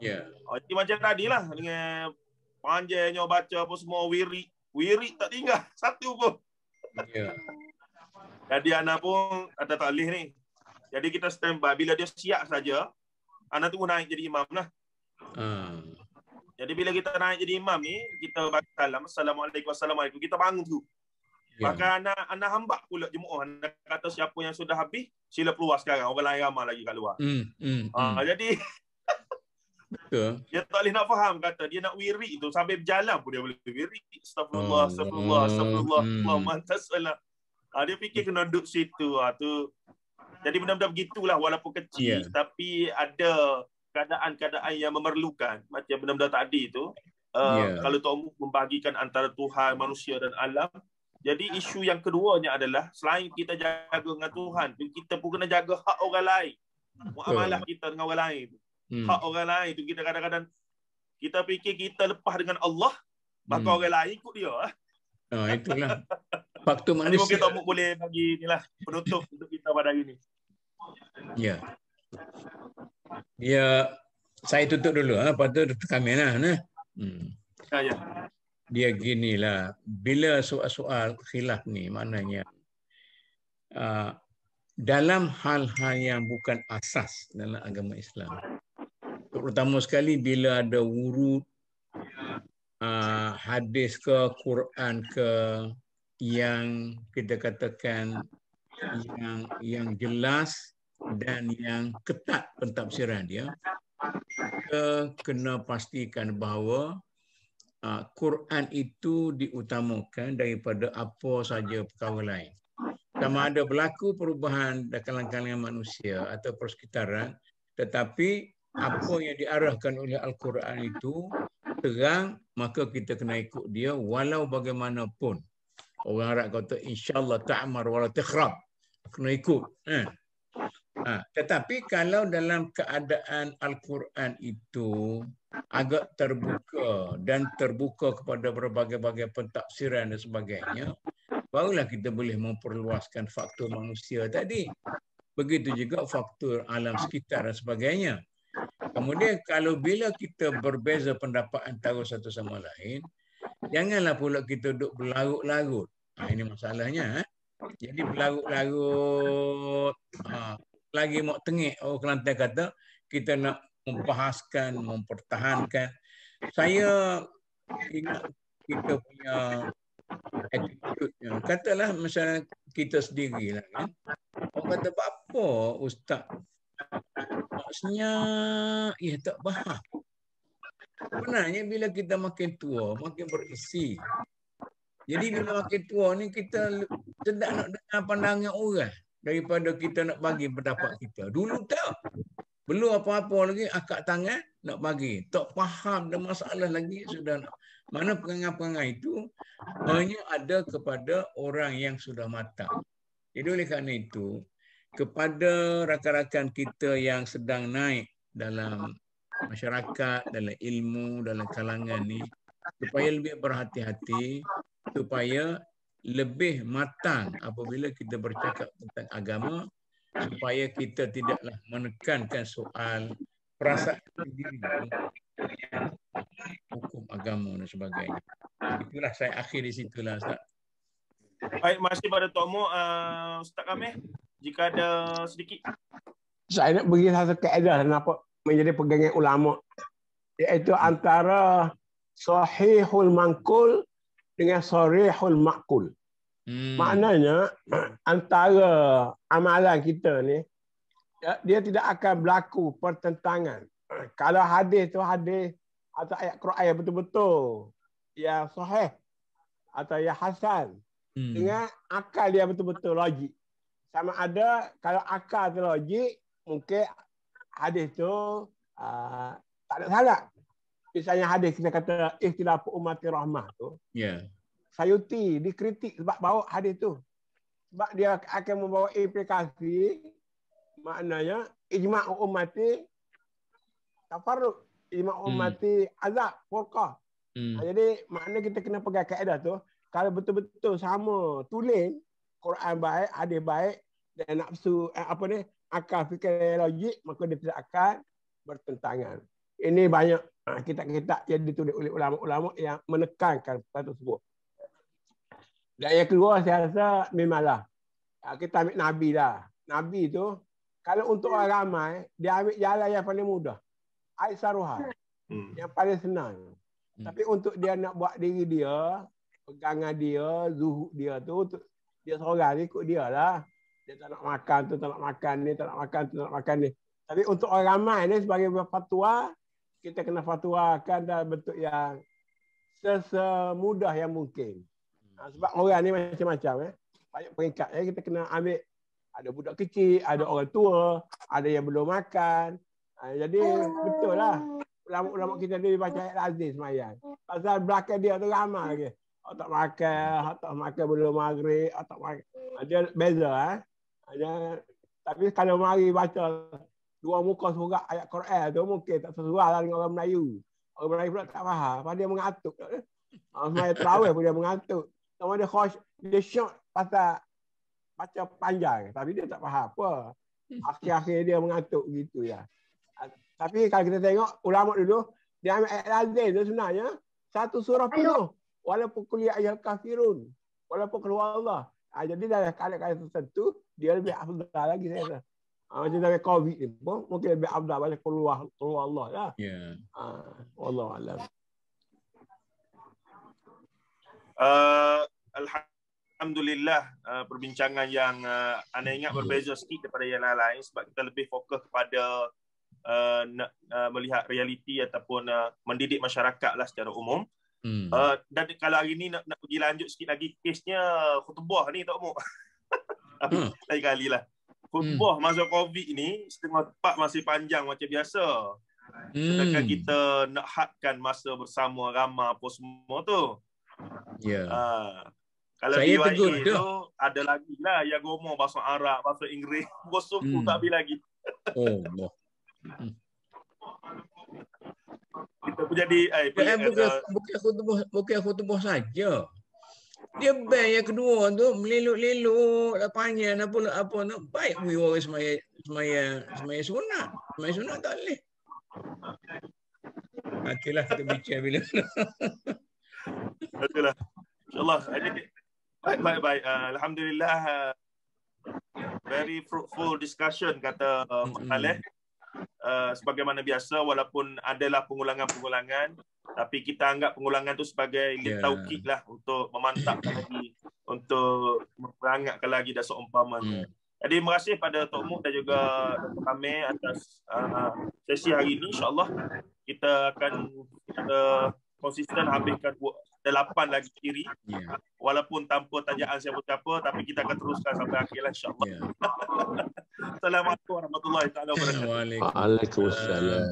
B: Ya.
A: Jadi macam tadi lah, dengan panjangnya baca apa semua wirid tak tinggal satu pun.
B: Ya.
A: Jadi Ana pun ada taklih ni. Jadi kita standby, bila dia siap saja, Ana tunggu naik jadi imam lah. Jadi bila kita naik jadi imam ni, kita bagi salam, Assalamualaikum, kita bangun tu.
B: Ya.
A: Maka Ana hambak pula jemaah. Ana kata siapa yang sudah habis, sila keluar sekarang. Orang lain ramai lagi kat luar. Jadi
B: Betul.
A: dia tak boleh nak faham, kata dia nak wirid tu sambil berjalan pun dia boleh wirid. Astagfirullah, Allahumma antasalam. Dia fikir kena duduk situ. Jadi benda-benda begitulah, walaupun kecil, tapi ada keadaan-keadaan yang memerlukan. Macam benda-benda tadi tu, kalau Tok Mu membahagikan antara Tuhan, manusia dan alam. Jadi isu yang keduanya adalah, selain kita jaga dengan Tuhan, kita pun kena jaga hak orang lain. Muamalah kita dengan orang lain. Hak orang lain tu kita kadang-kadang, kita fikir kita lepas dengan Allah, maka orang lain ikut dia.
B: Itulah faktor
A: Jadi mungkin
B: manusia.
A: Tok Mu boleh bagi inilah penutup untuk kita pada hari ini.
B: Ya. Ya, saya tutup dulu. Lepas tu kami lah.
A: Ya.
B: Dia ginilah, bila soal-soal khilaf ni, maknanya dalam hal-hal yang bukan asas dalam agama Islam, terutama sekali bila ada wurud hadis ke Quran ke yang kita katakan yang jelas dan yang ketat pentafsiran dia, kita kena pastikan bahawa Quran itu diutamakan daripada apa saja perkara lain. Sama ada berlaku perubahan dalam kalangan manusia atau persekitaran, tetapi apa yang diarahkan oleh Al-Quran itu terang, maka kita kena ikut dia walau bagaimanapun. Orang Arab kata insya-Allah ta'mar wala takhrab. Kena ikut. Tetapi kalau dalam keadaan Al-Quran itu agak terbuka dan terbuka kepada berbagai-bagai pentafsiran dan sebagainya, barulah kita boleh memperluaskan faktor manusia tadi. Begitu juga faktor alam sekitar dan sebagainya. Kemudian kalau bila kita berbeza pendapat antara satu sama lain, janganlah pula kita duduk berlarut-larut. Ini masalahnya. Jadi berlarut-larut, lagi mau tengik, orang Kelantan kata, kita nak membahaskan, mempertahankan. Saya ingat kita punya attitude. Katalah misalnya kita sendiri lah kan. Orang kata, apa Ustaz? Maksudnya, tak faham. Sebenarnya bila kita makin tua, makin berisi. Jadi bila makin tua ni, kita sedap nak dengar pandangan orang daripada kita nak bagi pendapat kita. Dulu tak. Belum apa-apa lagi, akak tangan nak bagi. Tak faham dan masalah lagi sudah nak. Mana perangai-perangai itu hanya ada kepada orang yang sudah matang. Jadi oleh kerana itu, kepada rakan-rakan kita yang sedang naik dalam masyarakat, dalam ilmu, dalam kalangan ni, supaya lebih berhati-hati, supaya lebih matang apabila kita bercakap tentang agama, supaya kita tidaklah menekankan soal perasaan diri, hukum agama dan sebagainya. Itulah saya akhir di situlah, Ustaz.
A: Baik, terima kasih pada Tok Mu. Ustaz Kamil, jika ada sedikit.
C: Saya nak bagi satu kaedah kenapa menjadi pegangan ulama, iaitu antara sahihul manqul dengan sarihul maqul. Maknanya antara amalan kita ni, dia tidak akan berlaku pertentangan. Kalau hadis tu hadis atau ayat Quran yang betul-betul, yang sahih atau yang hasan, dengan akal dia betul-betul logik. Sama ada kalau akal tu logik, mungkin hadis tu tak ada salah. Misalnya hadis kita kata ikhtilaf ummati rahmah tu. Sayuti dikritik sebab bawa hadis tu. Sebab dia akan membawa implikasi, maknanya ijma' ummati tafarruq, ijma' ummati azab, furqah. Jadi makna kita kena pegang kaedah tu. Kalau betul-betul sama tulen, Quran baik, hadis baik dan nafsu akal fikir logik, maka dia tidak akan bertentangan. Ini banyak kitab-kitab yang ditulis oleh ulama-ulama yang menekankan perkara tersebut. Dan yang kedua saya rasa memanglah kita ambil Nabi lah. Nabi tu kalau untuk orang ramai, dia ambil jalan yang paling mudah. Aisaruha. Yang paling senang. Tapi untuk dia nak buat diri dia, pegangan dia, zuhud dia tu, dia seorang ni ikut dia lah. Dia tak nak makan tu, tak nak makan ni, tak nak makan tu, tak nak makan ni. Tapi untuk orang ramai ni sebagai fatwa, kita kena fatwakan dalam bentuk yang semudah yang mungkin. Sebab orang ni macam-macam. Banyak peringkat. Kita kena ambil, ada budak kecil, ada orang tua, ada yang belum makan. Jadi betul lah. Ulama-ulama kita ni baca ayat lazim semayang. Pasal belakang dia tu ramai lagi. Tak makan belum maghrib, tak makan. Dia beza. Tapi kalau mari baca dua muka surat ayat Quran tu mungkin tak sesuai lah dengan orang Melayu. Orang Melayu pula tak faham. Pasal dia mengatuk. Semayang terawih pun dia mengatuk. Sama dia syok pasal baca panjang. Tapi dia tak faham apa. Akhir-akhir dia mengatuk gitu ya. Tapi kalau kita tengok ulama dulu, dia ambil ayat lazim tu sebenarnya satu surah penuh. Walaupun kuliah ayat kafirun. Walaupun keluar Allah. Jadi dalam kali-kali tertentu, dia lebih afdal lagi saya rasa. Macam dalam COVID ni pun, mungkin lebih afdal banyak keluar Allah lah.
B: Ya.
C: Wallahualam.
A: Alhamdulillah, perbincangan yang anda ingat berbeza sikit daripada yang lain sebab kita lebih fokus kepada melihat realiti ataupun mendidik masyarakat lah secara umum. Dan kalau hari ni nak pergi lanjut sikit lagi kesnya khutbah ni tak mau. Lain kali lah. Khutbah masa COVID ni setengah tepat masih panjang macam biasa. Sedangkan kita nak hadkan masa bersama ramai apa semua tu.
B: Ya.
A: Kalau
B: saya tegur
A: tu ada lagi lah yang ngomong bahasa Arab, bahasa Inggeris, bahasa tak habis lagi.
B: Oh, Allah.
A: Kita pun jadi
B: bukan khutbah saja. Dia ban yang kedua tu meleluk-leluk panjang apa nak baik we orang semaya sunat. Semaya sunat tak boleh. Okeylah kita bincang bila.
A: Okeylah. InsyaAllah. Baik. Alhamdulillah. Very fruitful discussion kata Aleh. Sebagaimana biasa walaupun adalah pengulangan-pengulangan tapi kita anggap pengulangan tu sebagai taukid lah untuk memantapkan lagi untuk memperangatkan lagi dan seumpamanya. Jadi terima kasih pada Tok Muk dan juga Dr. Amir atas sesi hari ini. InsyaAllah kita akan konsisten habiskan 8 lagi kiri walaupun tanpa tajaan siapa-siapa tapi kita akan teruskan sampai akhir lah insyaAllah. Assalamualaikum warahmatullahi wabarakatuh.
C: Waalaikumsalam.